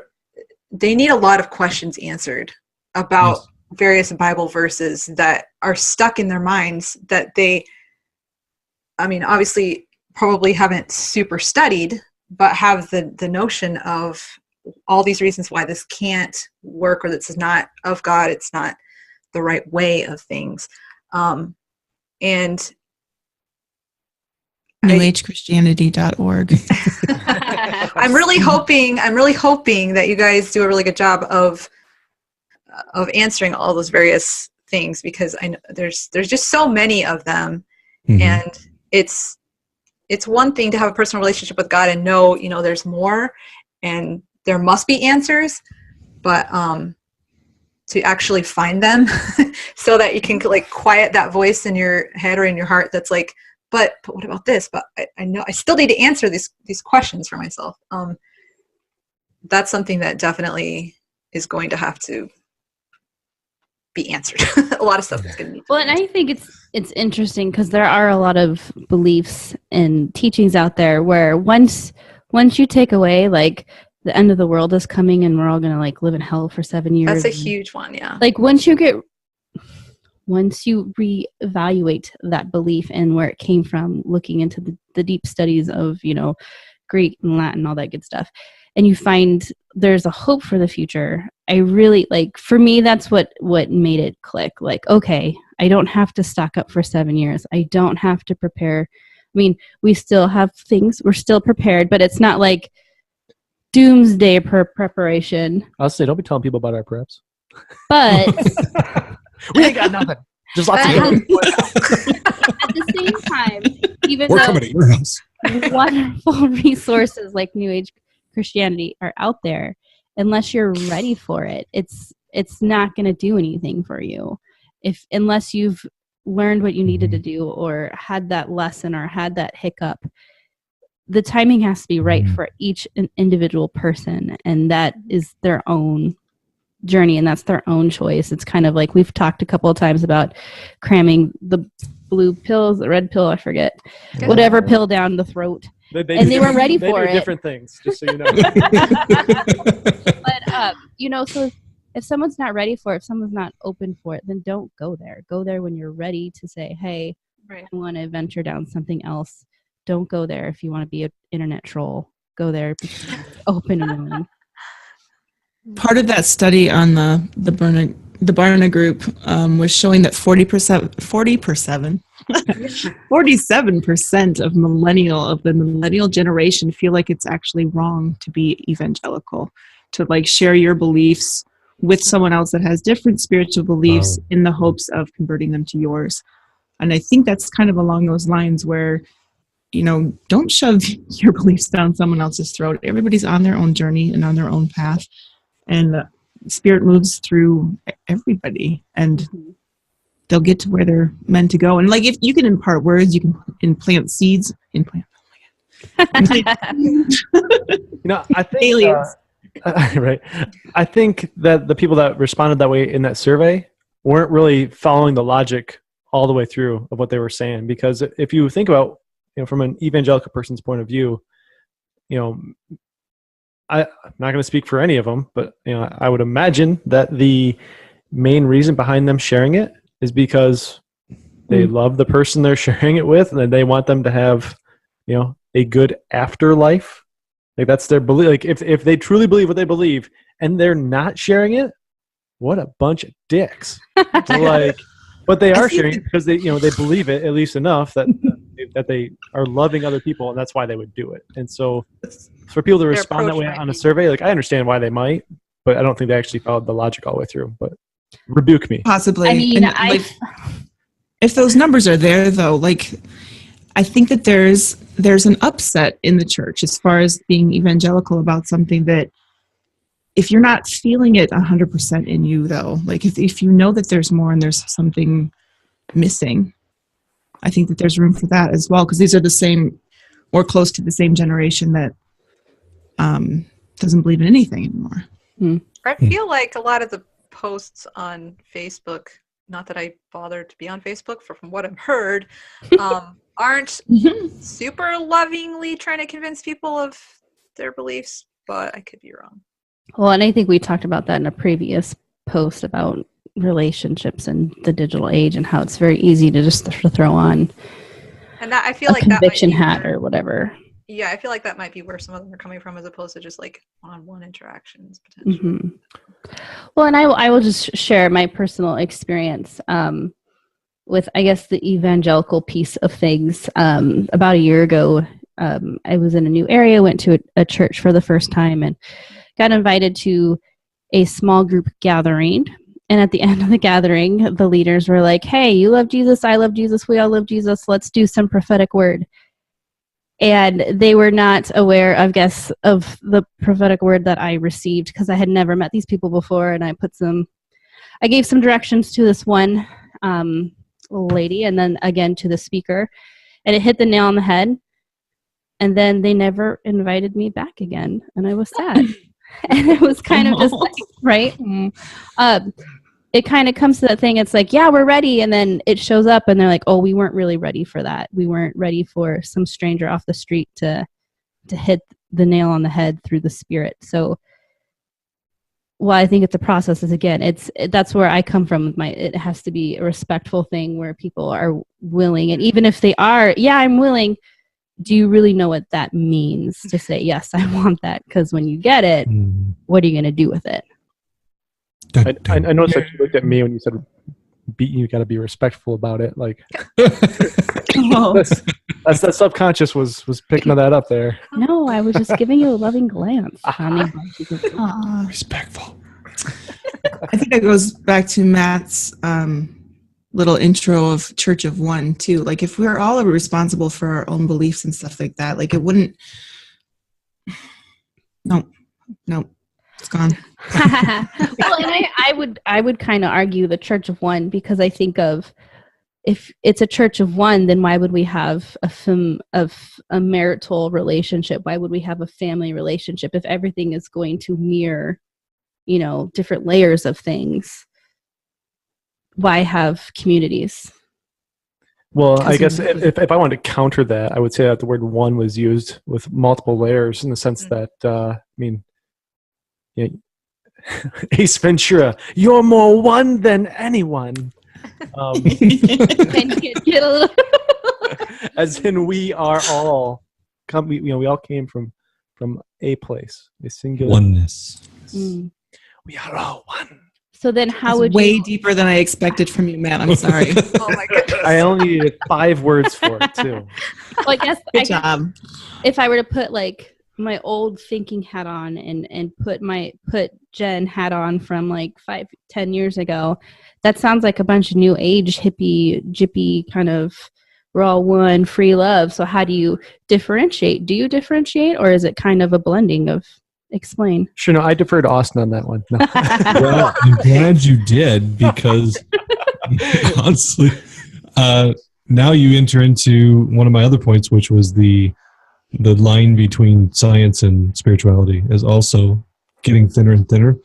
need a lot of questions answered about Yes. various Bible verses that are stuck in their minds, that obviously probably haven't super studied, but have the notion of all these reasons why this can't work, or this is not of God, it's not the right way of things. And NewAgeChristianity.org. I'm really hoping that you guys do a really good job of answering all those various things, because I know there's just so many of them. Mm-hmm. And it's one thing to have a personal relationship with God and know, there's more and there must be answers, but to actually find them so that you can like quiet that voice in your head or in your heart that's like, but what about this? But I know I still need to answer these questions for myself. That's something that definitely is going to have to be answered. A lot of stuff is going to need to be and I think it's interesting because there are a lot of beliefs and teachings out there where once you take away like the end of the world is coming and we're all going to like live in hell for 7 years. That's a huge one. Yeah. Like once you reevaluate that belief and where it came from, looking into the deep studies of, Greek and Latin, all that good stuff, and you find there's a hope for the future. I really like, for me, that's what made it click. Like, okay, I don't have to stock up for 7 years. I don't have to prepare. I mean, we still have things, we're still prepared, but it's not like doomsday preparation. I'll say, don't be telling people about our preps. But we ain't got nothing. Just lots of at the same time, even We're though coming to your house. wonderful resources like New Age Christianity are out there, unless you're ready for it, it's not going to do anything for you. Unless you've learned what you needed to do or had that lesson or had that hiccup, the timing has to be right for each individual person, and that is their own journey and that's their own choice. It's kind of like we've talked a couple of times about cramming the blue pills, the red pill, I forget, whatever pill down the throat. They weren't ready for it. Different things, just so you know. But so if someone's not ready for it, if someone's not open for it, then don't go there. Go there when you're ready to say, hey, I want to venture down something else. Don't go there if you want to be an internet troll. Go there because you're open and willing. Part of that study on the Barna group was showing that 47% of the millennial generation feel like it's actually wrong to be evangelical, to like share your beliefs with someone else that has different spiritual beliefs in the hopes of converting them to yours. And I think that's kind of along those lines where, don't shove your beliefs down someone else's throat. Everybody's on their own journey and on their own path. And spirit moves through everybody, and they'll get to where they're meant to go. And like, if you can impart words, you can implant seeds. I think aliens. Right. I think that the people that responded that way in that survey weren't really following the logic all the way through of what they were saying. Because if you think about, from an evangelical person's point of view, I'm not going to speak for any of them, but I would imagine that the main reason behind them sharing it is because they love the person they're sharing it with, and they want them to have, a good afterlife. Like that's their belief. Like if they truly believe what they believe and they're not sharing it, what a bunch of dicks. But they are sharing it because they believe it at least enough that they are loving other people, and that's why they would do it. And so for people to respond that way on a survey, like I understand why they might, but I don't think they actually followed the logic all the way through. But rebuke me. Possibly. I mean, if those numbers are there, though, like I think that there's an upset in the church as far as being evangelical about something that if you're not feeling it 100% in you, though, like if you know that there's more and there's something missing, I think that there's room for that as well, because these are the same or close to the same generation that doesn't believe in anything anymore. I feel like a lot of the posts on Facebook, not that I bother to be on Facebook, from what I've heard, aren't super lovingly trying to convince people of their beliefs, but I could be wrong. Well, and I think we talked about that in a previous post about relationships in the digital age and how it's very easy to just throw on and that I feel a like conviction that might hat or whatever. Yeah, I feel like that might be where some of them are coming from, as opposed to just like one-on-one interactions potentially. Well, and I will just share my personal experience with, I guess, the evangelical piece of things. About a year ago, I was in a new area, went to a church for the first time, and got invited to a small group gathering. And at the end of the gathering, the leaders were like, hey, you love Jesus, I love Jesus, we all love Jesus, let's do some prophetic word. And they were not aware, I guess, of the prophetic word that I received, because I had never met these people before, and I put some I gave some directions to this one lady, and then again to the speaker, and it hit the nail on the head. And then they never invited me back again, and I was sad. And it was kind of just like, right? It kind of comes to that thing. It's like, yeah, we're ready. And then it shows up and they're like, oh, we weren't really ready for that. We weren't ready for some stranger off the street to hit the nail on the head through the spirit. So, well, I think it's a process. Is again, that's where I come from. It has to be a respectful thing where people are willing. And even if they are, yeah, I'm willing. Do you really know what that means to say, yes, I want that? Because when you get it, what are you going to do with it? I noticed that you looked at me when you said, you got to be respectful about it. Like, that subconscious was picking that up there. No, I was just giving you a loving glance. Respectful. I think that goes back to Matt's little intro of Church of One too. Like if we're all responsible for our own beliefs and stuff like that, like it wouldn't. No, it's gone. Well, and I would kind of argue the Church of One, because I think of, if it's a Church of One, then why would we have a marital relationship? Why would we have a family relationship if everything is going to mirror, different layers of things? Why have communities? Well, I guess if I wanted to counter that, I would say that the word one was used with multiple layers in the sense that, Ace Ventura, you're more one than anyone. Get a little As in, we are all, we all came from a place, a singular oneness. We are all one. So then how would way deeper than I expected from you, Matt. I'm sorry. Oh my goodness. I only needed 5 words for it too. Well, I guess Good job. If I were to put like my old thinking hat on and put Jen hat on from like 5-10 years ago, that sounds like a bunch of new age hippie jippy kind of, we're all one, free love. So how do you differentiate? Do you differentiate, or is it kind of a blending of? Explain. Sure, no, I defer to Austin on that one. No. Well, I'm glad you did, because honestly, now you enter into one of my other points, which was the line between science and spirituality is also getting thinner and thinner.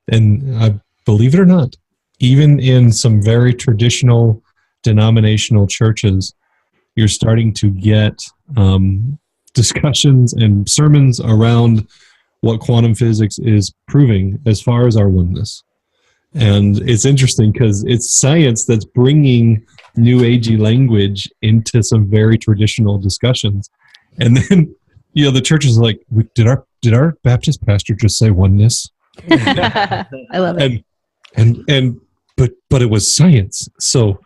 And I believe it or not, even in some very traditional denominational churches, you're starting to get discussions and sermons around what quantum physics is proving as far as our oneness. And it's interesting because it's science that's bringing new agey language into some very traditional discussions. And then, the church is like, did our Baptist pastor just say oneness? I love it. But it was science. So,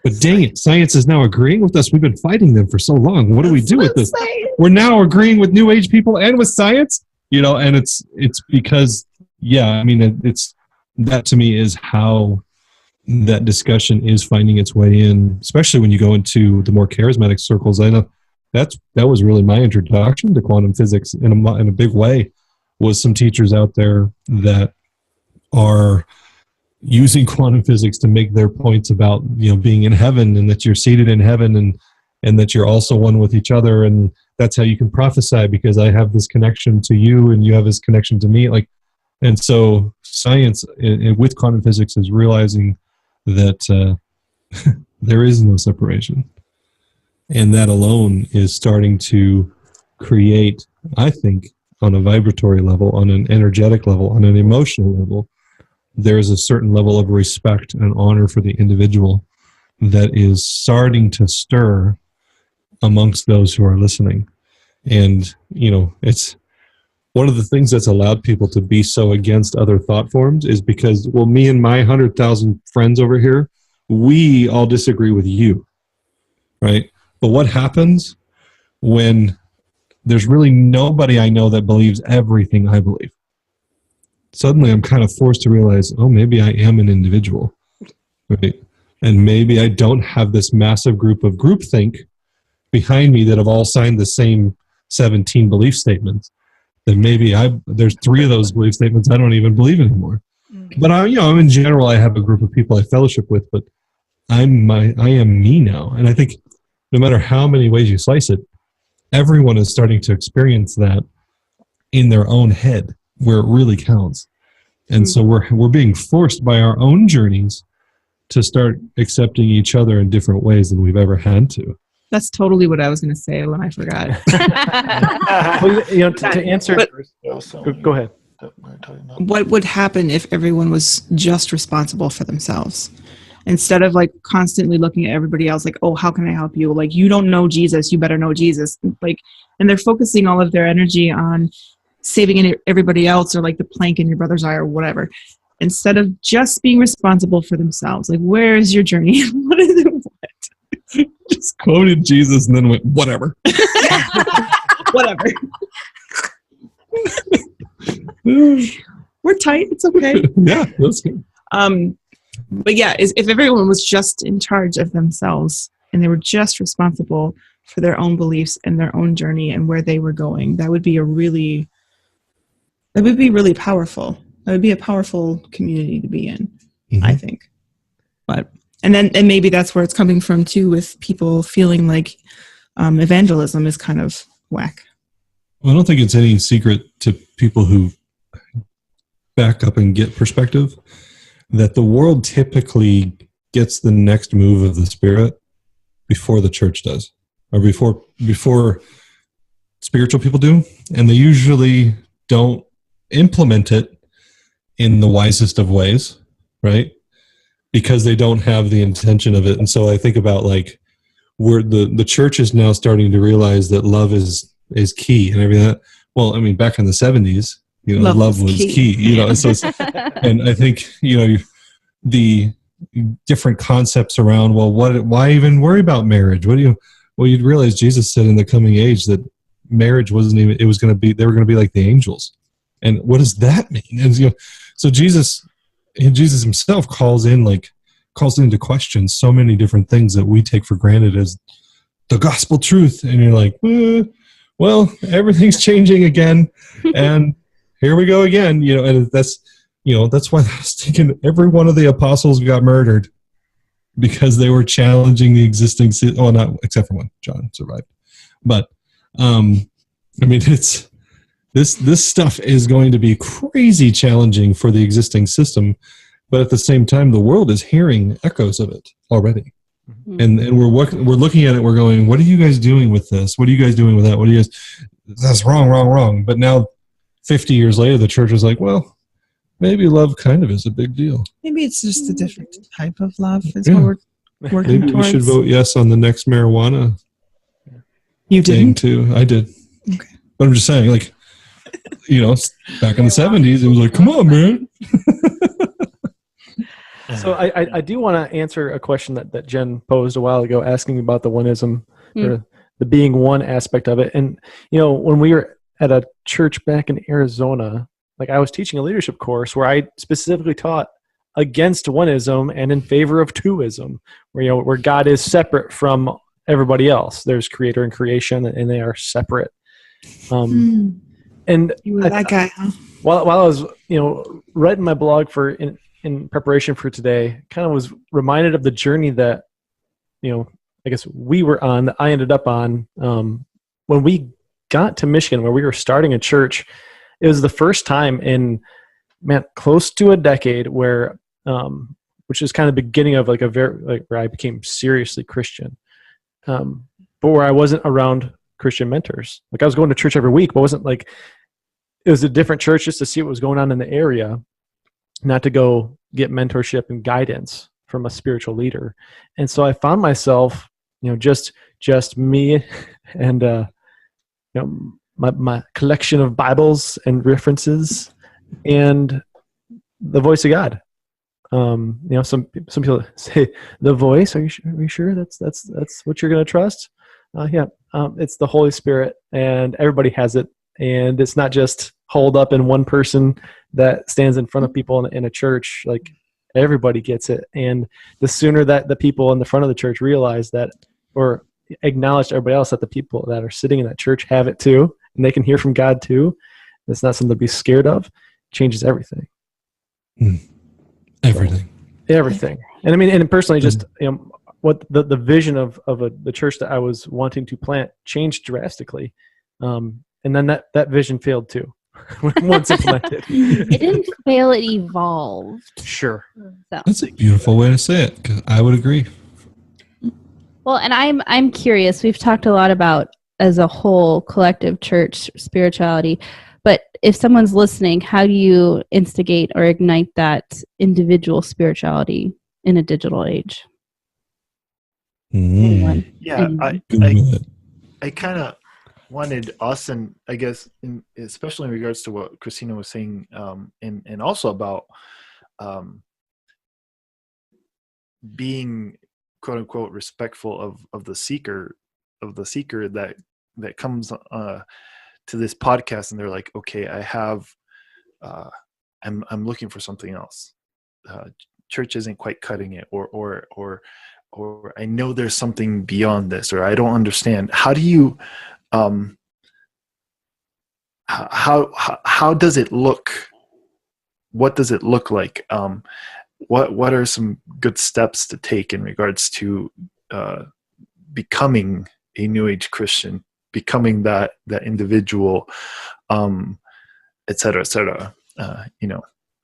but dang it, science is now agreeing with us. We've been fighting them for so long. What do we do with this? We're now agreeing with new age people and with science, and it's because, it's that to me is how that discussion is finding its way in, especially when you go into the more charismatic circles. I know that was really my introduction to quantum physics in a big way, was some teachers out there that are using quantum physics to make their points about, being in heaven, and that you're seated in heaven, and that you're also one with each other. And that's how you can prophesy, because I have this connection to you and you have this connection to me. And so science with quantum physics is realizing that there is no separation. And that alone is starting to create, I think, on a vibratory level, on an energetic level, on an emotional level, there is a certain level of respect and honor for the individual that is starting to stir amongst those who are listening. And, it's one of the things that's allowed people to be so against other thought forms is because, well, me and my 100,000 friends over here, we all disagree with you, right? But what happens when there's really nobody I know that believes everything I believe? Suddenly I'm kind of forced to realize, oh, maybe I am an individual, right? And maybe I don't have this massive group of groupthink behind me that have all signed the same 17 belief statements. Then maybe there's 3 of those belief statements I don't even believe anymore. But I'm in general, I have a group of people I fellowship with, but I am me now. And I think no matter how many ways you slice it, everyone is starting to experience that in their own head where it really counts. And so we're being forced by our own journeys to start accepting each other in different ways than we've ever had to. That's totally what I was going to say when I forgot. Well, to answer, go ahead. What would happen if everyone was just responsible for themselves? Instead of like constantly looking at everybody else, like, oh, how can I help you? Like, you don't know Jesus, you better know Jesus. Like, and they're focusing all of their energy on saving everybody else, or like the plank in your brother's eye or whatever, instead of just being responsible for themselves. Like, where is your journey? What is it? What? Just quoted Jesus and then went, whatever. Whatever. We're tight. It's okay. Yeah, that's good. But yeah, if everyone was just in charge of themselves and they were just responsible for their own beliefs and their own journey and where they were going, that would be really powerful. That would be a powerful community to be in, I think. And maybe that's where it's coming from too, with people feeling like evangelism is kind of whack. Well, I don't think it's any secret to people who back up and get perspective that the world typically gets the next move of the Spirit before the church does, or before spiritual people do, and they usually don't implement it in the wisest of ways, right? Because they don't have the intention of it. And so I think about like where the church is now starting to realize that love is key and everything. Well, I mean, back in the 70s, love was key. And so and I think, the different concepts around, well, why even worry about marriage? You'd realize Jesus said in the coming age that marriage wasn't even, they were going to be like the angels. And what does that mean? And, so Jesus himself calls into question so many different things that we take for granted as the gospel truth. And you're like, well, everything's changing again. And here we go again, and that's why I was thinking every one of the apostles got murdered because they were challenging the existing, not except for one, John survived. But, it's, this stuff is going to be crazy challenging for the existing system, but at the same time, the world is hearing echoes of it already. And we're looking at it, we're going, what are you guys doing with this? What are you guys doing with that? That's wrong. But now, 50 years later, the church is like, well, maybe love kind of is a big deal. Maybe it's just a different type of love is what we're working maybe towards. We should vote yes on the next marijuana. You didn't? Too. I did. Okay. But I'm just saying, like, back in the 70s, it was like, come on, man. So I do want to answer a question that Jen posed a while ago, asking about the oneism, or the being one aspect of it. And, when we were at a church back in Arizona, like I was teaching a leadership course where I specifically taught against oneism and in favor of twoism, where God is separate from everybody else. There's creator and creation, and they are separate. And you were that guy, huh? While I was, writing my blog in preparation for today, kind of was reminded of the journey that, I guess we were on, that I ended up on when we got to Michigan, where we were starting a church. It was the first time in, close to a decade where, which is kind of the beginning of where I became seriously Christian, but where I wasn't around Christian mentors. Like I was going to church every week, but it wasn't like, it was a different church just to see what was going on in the area, not to go get mentorship and guidance from a spiritual leader. And so I found myself, just me and, my collection of Bibles and references and the voice of God. Some people say the voice. Are you sure that's what you're going to trust? Yeah. It's the Holy Spirit, and everybody has it. And it's not just holed up in one person that stands in front of people in a church. Like everybody gets it. And the sooner that the people in the front of the church realize that, or acknowledge to everybody else that the people that are sitting in that church have it too, and they can hear from God too, it's not something to be scared of, changes everything. Everything. Everything. And I mean, and personally, just what the vision of the church that I was wanting to plant changed drastically, and then that vision failed too once implemented. It didn't fail; it evolved. Sure. So. That's a beautiful way to say it. 'Cause I would agree. Well, and I'm curious. We've talked a lot about, as a whole, collective church spirituality. But if someone's listening, how do you instigate or ignite that individual spirituality in a digital age? Anyone? Yeah, Anyone? I kind of wanted us, and I guess especially in regards to what Christina was saying, and also about being quote unquote respectful of the seeker that comes to this podcast, and they're like, okay, I have I'm looking for something else. Church isn't quite cutting it, or I know there's something beyond this, or I don't understand. How do you how does it look? What does it look like? What are some good steps to take in regards to becoming a New Age Christian, becoming that individual, et cetera, et cetera?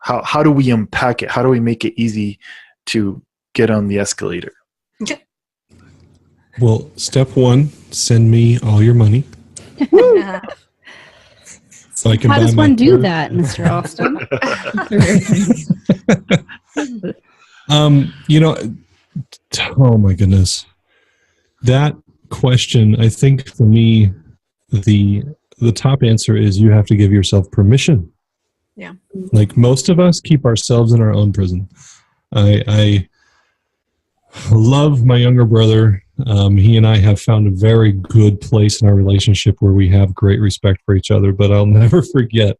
How do we unpack it? How do we make it easy to get on the escalator? Well, step one, send me all your money. So I can How buy does my one do third- that, Mr. Austin? Oh my goodness. That question, I think for me, the top answer is you have to give yourself permission. Yeah. Like most of us keep ourselves in our own prison. I love my younger brother. He and I have found a very good place in our relationship where we have great respect for each other, but I'll never forget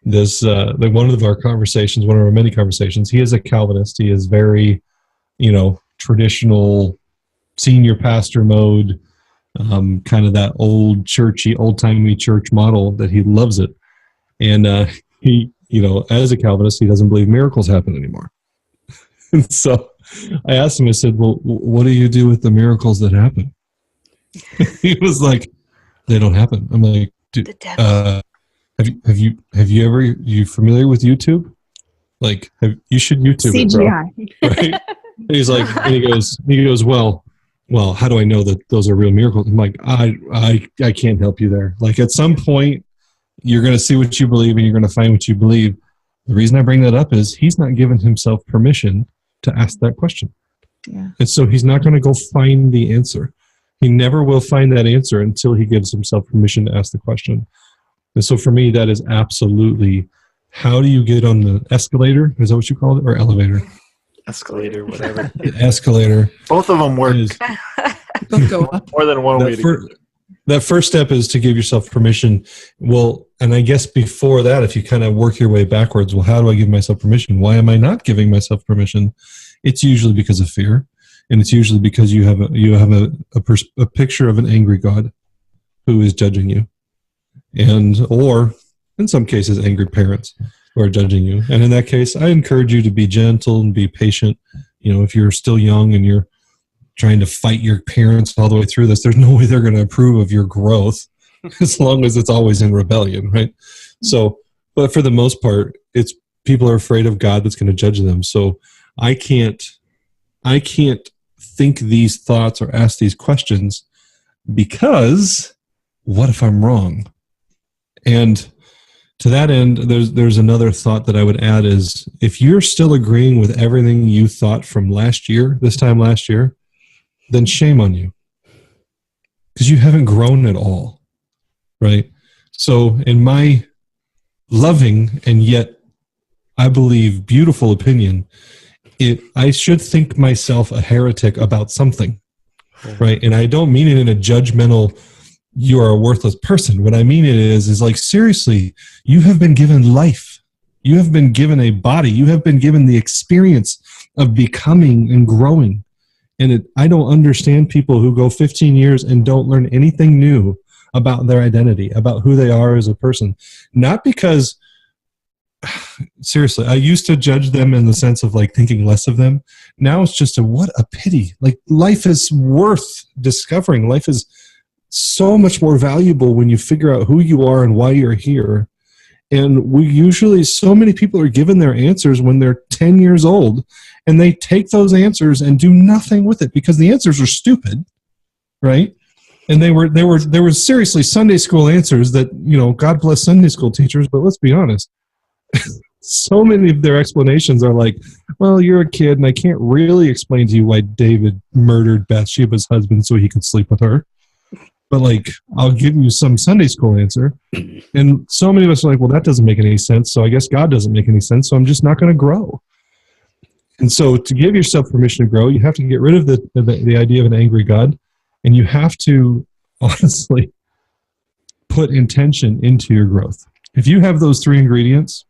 this, one of our conversations, one of our many conversations. He is a Calvinist. He is very, traditional senior pastor mode, kind of that old-timey church model that he loves it. And he, as a Calvinist, he doesn't believe miracles happen anymore. And so I asked him, I said, well, what do you do with the miracles that happen? He was like, they don't happen. I'm like, dude, have you familiar with YouTube? Like, you should YouTube CGI. it, bro. Right? And he's like, and he goes, well, how do I know that those are real miracles? I'm like, I can't help you there. Like, at some point, you're going to see what you believe and you're going to find what you believe. The reason I bring that up is he's not given himself permission to ask that question. Yeah. And so he's not going to go find the answer. He never will find that answer until he gives himself permission to ask the question. And so for me, that is absolutely, how do you get on the escalator? Is that what you call it? Or elevator? Escalator, whatever. Escalator. Both of them work. Both go up. More than one way to That first step is to give yourself permission. Well, and I guess before that, if you kind of work your way backwards, well, how do I give myself permission? Why am I not giving myself permission? It's usually because of fear, and it's usually because you have a picture of an angry God who is judging you, or in some cases, angry parents who are judging you. And in that case, I encourage you to be gentle and be patient. If you're still young and you're trying to fight your parents all the way through this, there's no way they're going to approve of your growth as long as it's always in rebellion, right? So, but for the most part, it's people are afraid of God that's going to judge them. So I can't think these thoughts or ask these questions because what if I'm wrong? And to that end, there's another thought that I would add is if you're still agreeing with everything you thought from this time last year, then shame on you, because you haven't grown at all, right? So in my loving and yet I believe beautiful opinion, I should think myself a heretic about something, right? And I don't mean it in a judgmental, you are a worthless person. What I mean it is like, seriously, you have been given life. You have been given a body. You have been given the experience of becoming and growing. And I don't understand people who go 15 years and don't learn anything new about their identity, about who they are as a person. Not because seriously, I used to judge them in the sense of like thinking less of them. Now it's just what a pity. Like, life is worth discovering. Life is so much more valuable when you figure out who you are and why you're here. And so many people are given their answers when they're 10 years old, and they take those answers and do nothing with it because the answers are stupid, right? And they were seriously Sunday school answers that, God bless Sunday school teachers, but let's be honest. So many of their explanations are like, well, you're a kid and I can't really explain to you why David murdered Bathsheba's husband so he could sleep with her. But like, I'll give you some Sunday school answer. And so many of us are like, well, that doesn't make any sense. So I guess God doesn't make any sense. So I'm just not going to grow. And so to give yourself permission to grow, you have to get rid of the idea of an angry God. And you have to honestly put intention into your growth. If you have those 3 ingredients,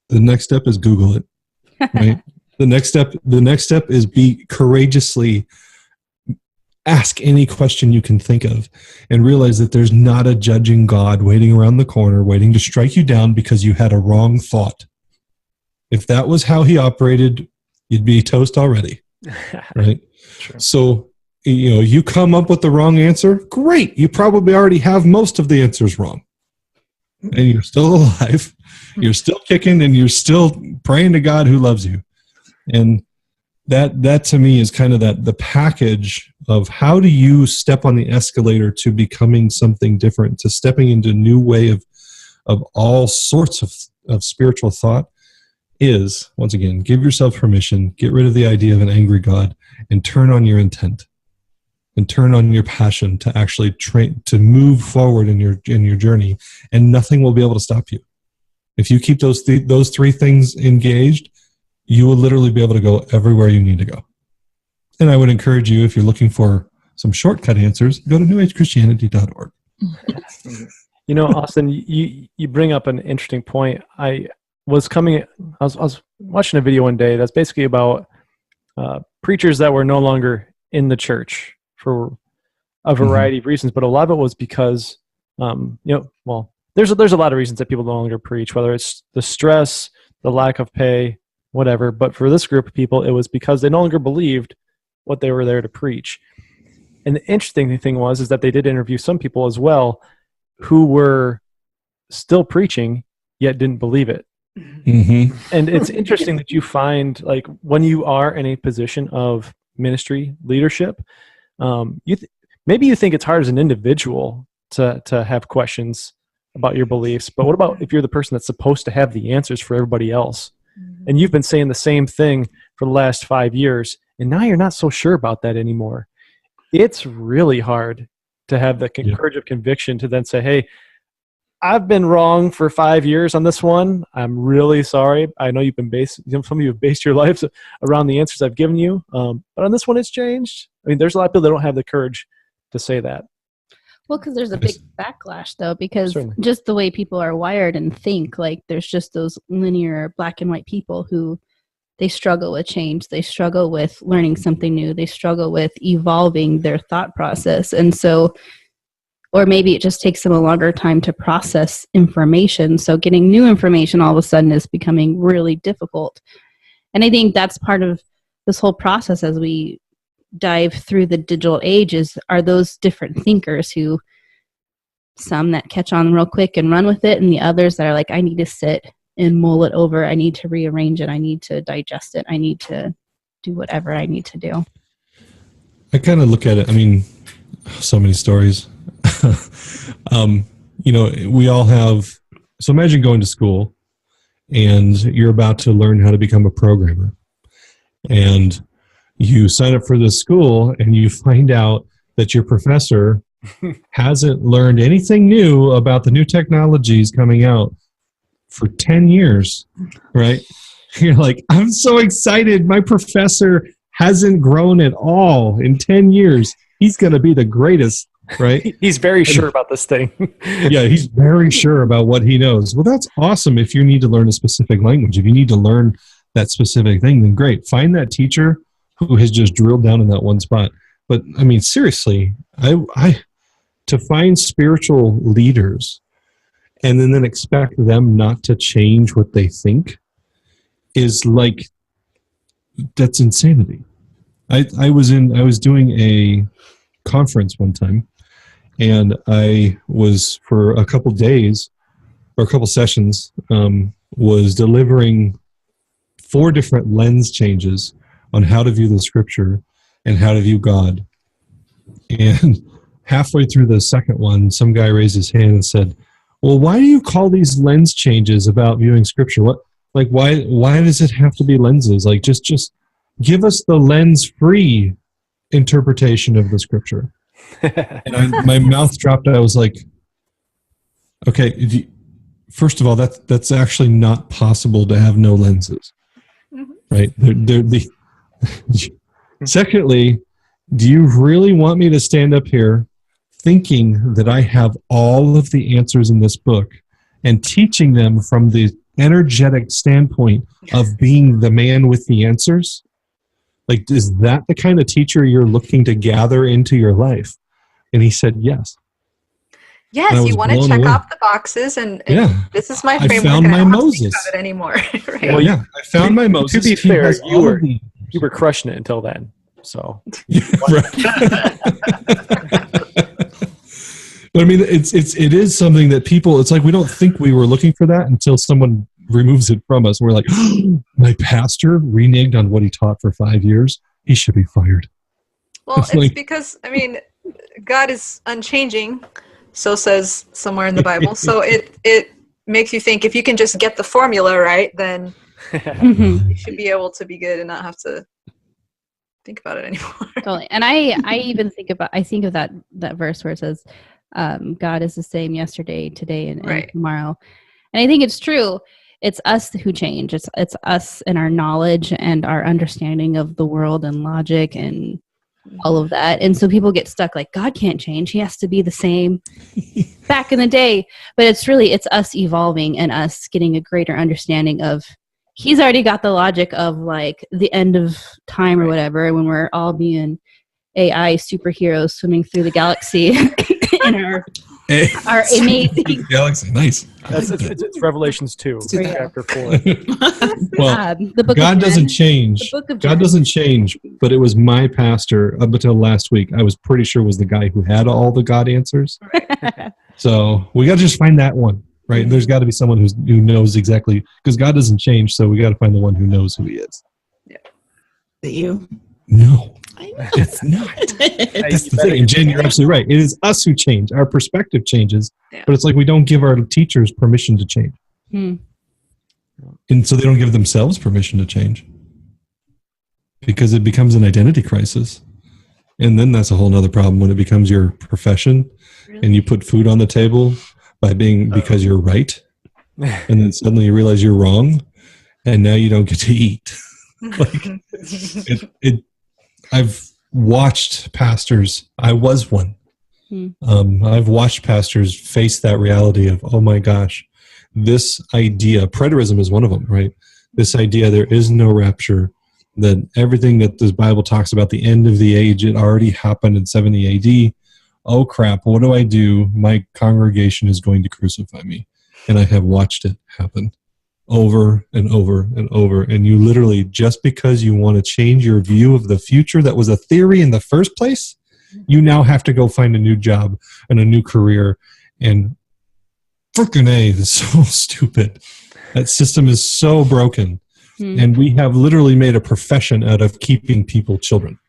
the next step is Google it. Right? The next step is be courageously ask any question you can think of and realize that there's not a judging God waiting around the corner, waiting to strike you down because you had a wrong thought. If that was how he operated, you'd be toast already. Right? Sure. So, you come up with the wrong answer, great. You probably already have most of the answers wrong. And you're still alive. You're still kicking, and you're still praying to God who loves you. And that to me is kind of the package of how do you step on the escalator to becoming something different, to stepping into a new way of all sorts of spiritual thought is, once again, give yourself permission, get rid of the idea of an angry God, and turn on your intent and turn on your passion to actually to move forward in your journey, and nothing will be able to stop you. If you keep those 3 things engaged, you will literally be able to go everywhere you need to go. And I would encourage you, if you're looking for some shortcut answers, go to newagechristianity.org. Austin, you bring up an interesting point. I was watching a video one day that's basically about preachers that were no longer in the church for a variety of reasons, but a lot of it was because, there's a lot of reasons that people no longer preach, whether it's the stress, the lack of pay, whatever. But for this group of people, it was because they no longer believed what they were there to preach. And the interesting thing is that they did interview some people as well who were still preaching yet didn't believe it. Mm-hmm. And it's interesting that you find, like, when you are in a position of ministry leadership, maybe you think it's hard as an individual to have questions about your beliefs, but what about if you're the person that's supposed to have the answers for everybody else? And you've been saying the same thing for the last 5 years, and now you're not so sure about that anymore. It's really hard to have the courage of conviction to then say, hey, I've been wrong for 5 years on this one. I'm really sorry. I know some of you have based your lives around the answers I've given you, but on this one it's changed. I mean, there's a lot of people that don't have the courage to say that. Well, because there's a big backlash, though, because Certainly. just the way people are wired and think, like, there's just those linear black and white people who they struggle with change. They struggle with learning something new. They struggle with evolving their thought process. And so, or maybe it just takes them a longer time to process information. So getting new information all of a sudden is becoming really difficult. And I think that's part of this whole process as we dive through the digital age are those different thinkers who, some that catch on real quick and run with it, and the others that are like, I need to sit and mull it over. I need to rearrange it. I need to digest it. I need to do whatever I need to do. I kind of look at it, I mean, so many stories. We all have, so imagine going to school and you're about to learn how to become a programmer. And you sign up for this school and you find out that your professor hasn't learned anything new about the new technologies coming out for 10 years, right? You're like, I'm so excited. My professor hasn't grown at all in 10 years. He's going to be the greatest, right? He's very sure about this thing. Yeah, he's very sure about what he knows. Well, that's awesome if you need to learn a specific language. If you need to learn that specific thing, then great. Find that teacher who has just drilled down in that one spot. But I mean, seriously, I to find spiritual leaders and then expect them not to change what they think is like, that's insanity. I was doing a conference one time, and I was for a couple days or a couple sessions was delivering 4 different lens changes on how to view the scripture and how to view God. And halfway through the second one, some guy raised his hand and said, well, why do you call these lens changes about viewing scripture? Why does it have to be lenses? Like, just give us the lens-free interpretation of the scripture. And my mouth dropped. I was like, okay, first of all, that's actually not possible to have no lenses, right? Secondly, do you really want me to stand up here thinking that I have all of the answers in this book and teaching them from the energetic standpoint of being the man with the answers? Like, is that the kind of teacher you're looking to gather into your life? And he said, yes. Yes, you want to check off the boxes, and this is my framework. I found and I my don't have to Moses. think about it anymore. Right? Well, yeah, I found my Moses. To be fair, you were crushing it until then. So, but I mean, it is something that people. It's like we don't think we were looking for that until someone removes it from us. We're like, oh, my pastor reneged on what he taught for 5 years. He should be fired. Well, it's because, I mean, God is unchanging. So says somewhere in the Bible. So it makes you think if you can just get the formula right, then you should be able to be good and not have to think about it anymore. Totally. And I even think of that verse where it says, God is the same yesterday, today, and tomorrow. And I think it's true. It's us who change. It's us and our knowledge and our understanding of the world and logic and all of that. And so people get stuck like, God can't change. He has to be the same back in the day. But it's us evolving and us getting a greater understanding of he's already got the logic of like the end of time or whatever, when we're all being AI superheroes swimming through the galaxy in our amazing galaxy. Nice. It's Revelations 2, chapter 4. Well, the book God doesn't change. God doesn't change, but it was my pastor up until last week. I was pretty sure was the guy who had all the God answers. So we got to just find that one, right? Mm-hmm. There's got to be someone who knows exactly, because God doesn't change, so we got to find the one who knows who he is. Yeah. Is it you? No. It's not. That's the thing. And Jen, you're absolutely right. It is us who change. Our perspective changes, but it's like we don't give our teachers permission to change. And so they don't give themselves permission to change, because it becomes an identity crisis. And then that's a whole nother problem when it becomes your profession and you put food on the table because you're right. And then suddenly you realize you're wrong and now you don't get to eat. I've watched pastors. I was one. I've watched pastors face that reality of, oh my gosh, this idea, preterism is one of them, right? This idea there is no rapture, that everything that the Bible talks about the end of the age, it already happened in 70 AD. Oh crap, what do I do? My congregation is going to crucify me. And I have watched it happen over and over and over. And you literally, just because you want to change your view of the future that was a theory in the first place, you now have to go find a new job and a new career. And freaking A, this is so stupid. That system is so broken. And we have literally made a profession out of keeping people children.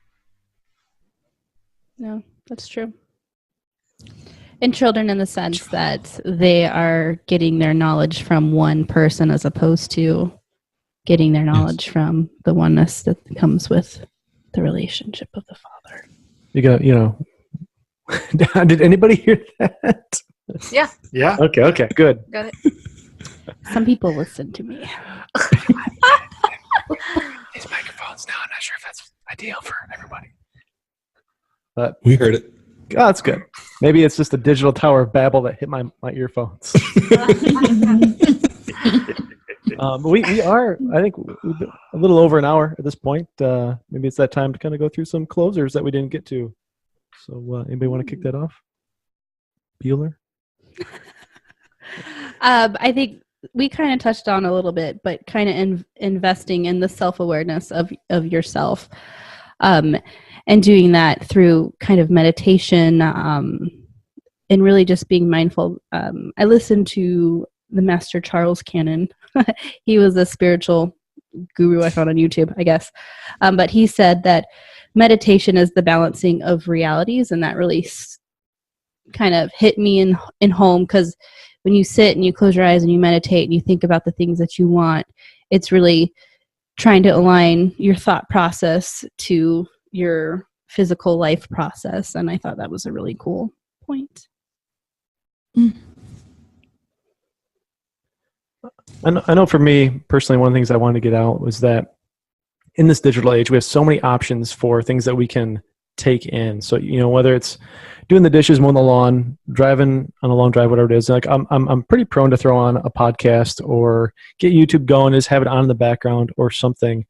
No, that's true. And children in the sense that they are getting their knowledge from one person as opposed to getting their knowledge from the oneness that comes with the relationship of the Father. Did anybody hear that? Yeah. Yeah. Okay, good. Got it. Some people listen to me. These microphones now, I'm not sure if that's ideal for everybody. But we heard it. Oh, that's good. Maybe it's just a digital Tower of Babel that hit my earphones. We are, I think, we've been a little over an hour at this point. Maybe it's that time to kind of go through some closers that we didn't get to. So anybody want to kick that off? Bueller? I think we kind of touched on a little bit, but kind of investing in the self-awareness of yourself, and doing that through kind of meditation, and really just being mindful. I listened to the Master Charles Cannon. He was a spiritual guru I found on YouTube, I guess. But he said that meditation is the balancing of realities, and that really kind of hit me in home, because when you sit and you close your eyes and you meditate and you think about the things that you want, it's really trying to align your thought process to your physical life process. And I thought that was a really cool point. I know for me personally, one of the things I wanted to get out was that in this digital age, we have so many options for things that we can take in. So, whether it's doing the dishes, mowing the lawn, driving on a long drive, whatever it is, like I'm pretty prone to throw on a podcast or get YouTube going, just have it on in the background or something.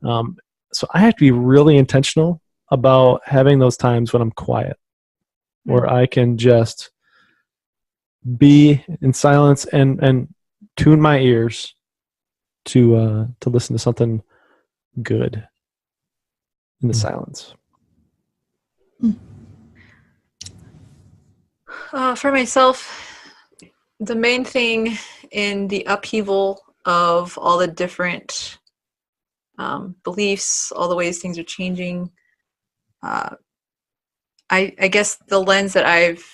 So I have to be really intentional about having those times when I'm quiet, where I can just be in silence and tune my ears to listen to something good in the silence. For myself, the main thing in the upheaval of all the different beliefs, all the ways things are changing, I guess the lens that I've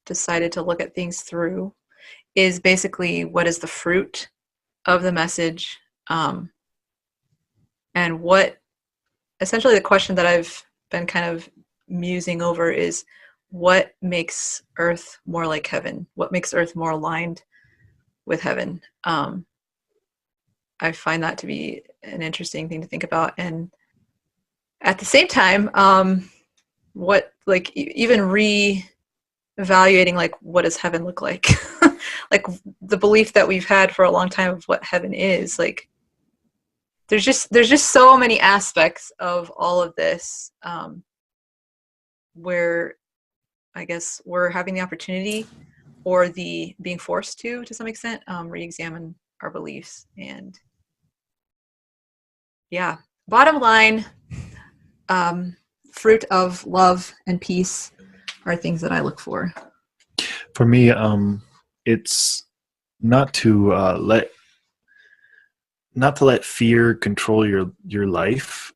decided to look at things through is basically what is the fruit of the message, and what essentially the question that I've been kind of musing over is what makes earth more like heaven? What makes earth more aligned with heaven? I find that to be an interesting thing to think about. And at the same time, what, like, even re-evaluating, like, what does heaven look like? Like, the belief that we've had for a long time of what heaven is, like, there's just so many aspects of all of this, where I guess we're having the opportunity, or the being forced to some extent, re-examine our beliefs. And yeah, bottom line, fruit of love and peace are things that I look for. For me, it's not to let fear control your life.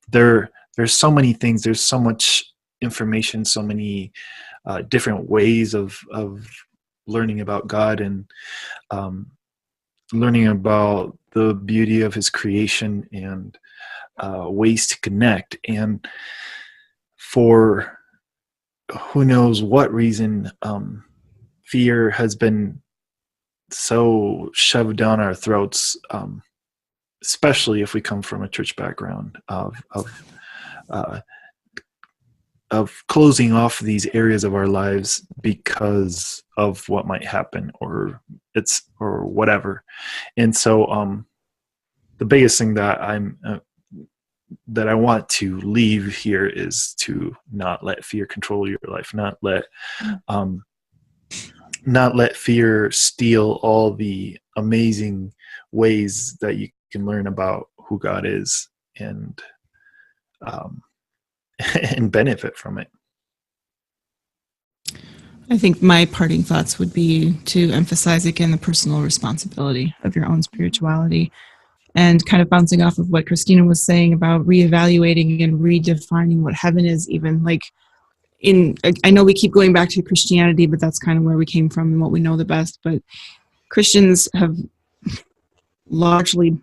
There's so many things. There's so much information, so many different ways of learning about God, and learning about the beauty of His creation, and ways to connect. And for who knows what reason, fear has been so shoved down our throats, especially if we come from a church background, of closing off these areas of our lives because of what might happen, or whatever. And so the biggest thing that I want to leave here is to not let fear control your life, not let fear steal all the amazing ways that you can learn about who God is, and benefit from it. I think my parting thoughts would be to emphasize again the personal responsibility of your own spirituality, and kind of bouncing off of what Christina was saying about reevaluating and redefining what heaven is. Even like I know we keep going back to Christianity, but that's kind of where we came from and what we know the best. But Christians have largely,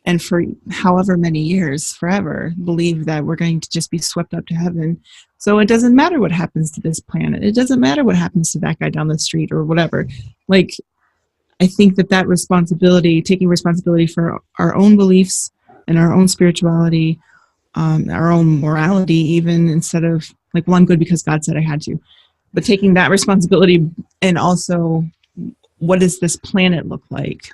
and for however many years, forever, believed that we're going to just be swept up to heaven. So it doesn't matter what happens to this planet. It doesn't matter what happens to that guy down the street or whatever. Like, I think that responsibility, taking responsibility for our own beliefs and our own spirituality, our own morality, even, instead of like, well, I'm good because God said I had to. But taking that responsibility, and also, what does this planet look like?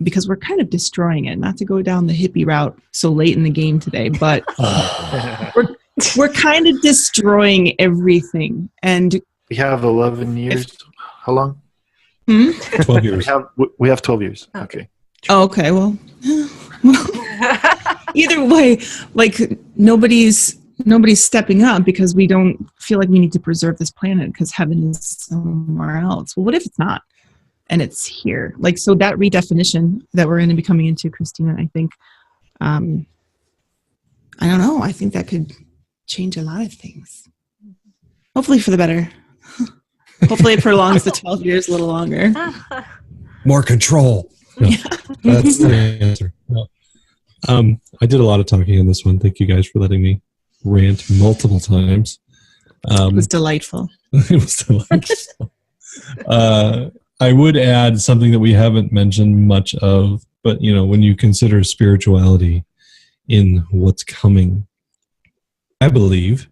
Because we're kind of destroying it. Not to go down the hippie route so late in the game today, but we're kind of destroying everything. And we have 11 years. How long? 12 years. We have 12 years. Okay. Oh, okay. Well, either way, like nobody's stepping up because we don't feel like we need to preserve this planet because heaven is somewhere else. Well, what if it's not? And it's here. Like, so that redefinition that we're going to be coming into, Christina, I think, I don't know. I think that could change a lot of things. Hopefully for the better. Hopefully it prolongs the 12 years a little longer. More control. No, that's the answer. No. I did a lot of talking on this one. Thank you guys for letting me rant multiple times. It was delightful. It was delightful. I would add something that we haven't mentioned much of, but when you consider spirituality in what's coming, I believe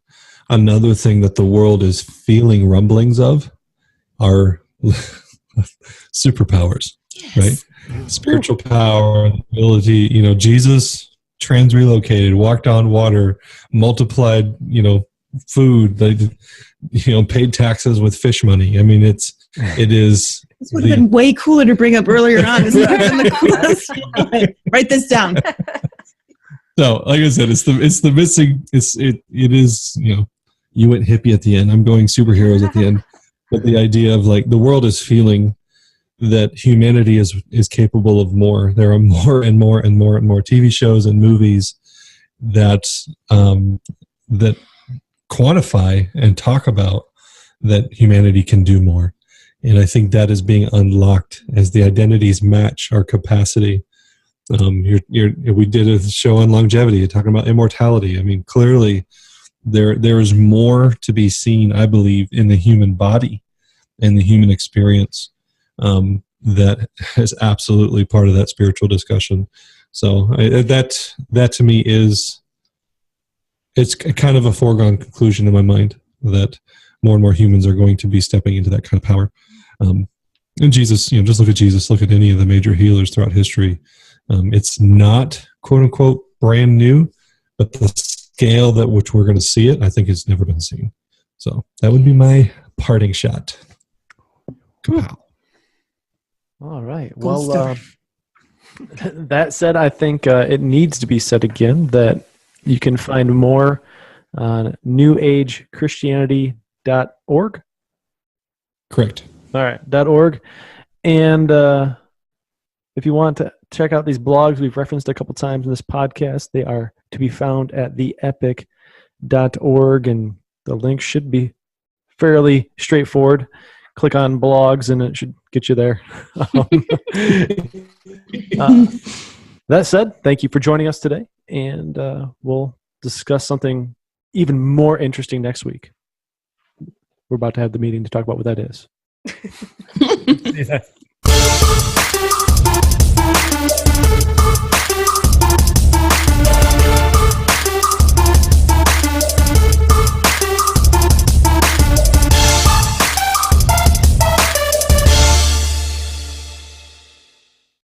another thing that the world is feeling rumblings of are superpowers, right? Spiritual power, ability. Jesus trans-relocated, walked on water, multiplied, food, paid taxes with fish money. I mean, it is. This would have been way cooler to bring up earlier on. Write this down. So, like I said, it's the missing. It is. You went hippie at the end. I'm going superheroes at the end. But the idea of like the world is feeling that humanity is capable of more. There are more and more and more and more TV shows and movies that that quantify and talk about that humanity can do more. And I think that is being unlocked as the identities match our capacity. We did a show on longevity, talking about immortality. I mean, clearly there is more to be seen, I believe, in the human body and the human experience that is absolutely part of that spiritual discussion. So that to me it's kind of a foregone conclusion in my mind that more and more humans are going to be stepping into that kind of power. And Jesus, just look at Jesus, look at any of the major healers throughout history. It's not, quote unquote, brand new, but the scale that which we're going to see it, I think has never been seen. So that would be my parting shot. Wow. All right. Well, that said, I think it needs to be said again that you can find more on newagechristianity.org. Correct. All right, .org. And if you want to check out these blogs we've referenced a couple times in this podcast, they are to be found at theepoch.org, and the link should be fairly straightforward. Click on blogs and it should get you there. That said, thank you for joining us today, and we'll discuss something even more interesting next week. We're about to have the meeting to talk about what that is. Yeah.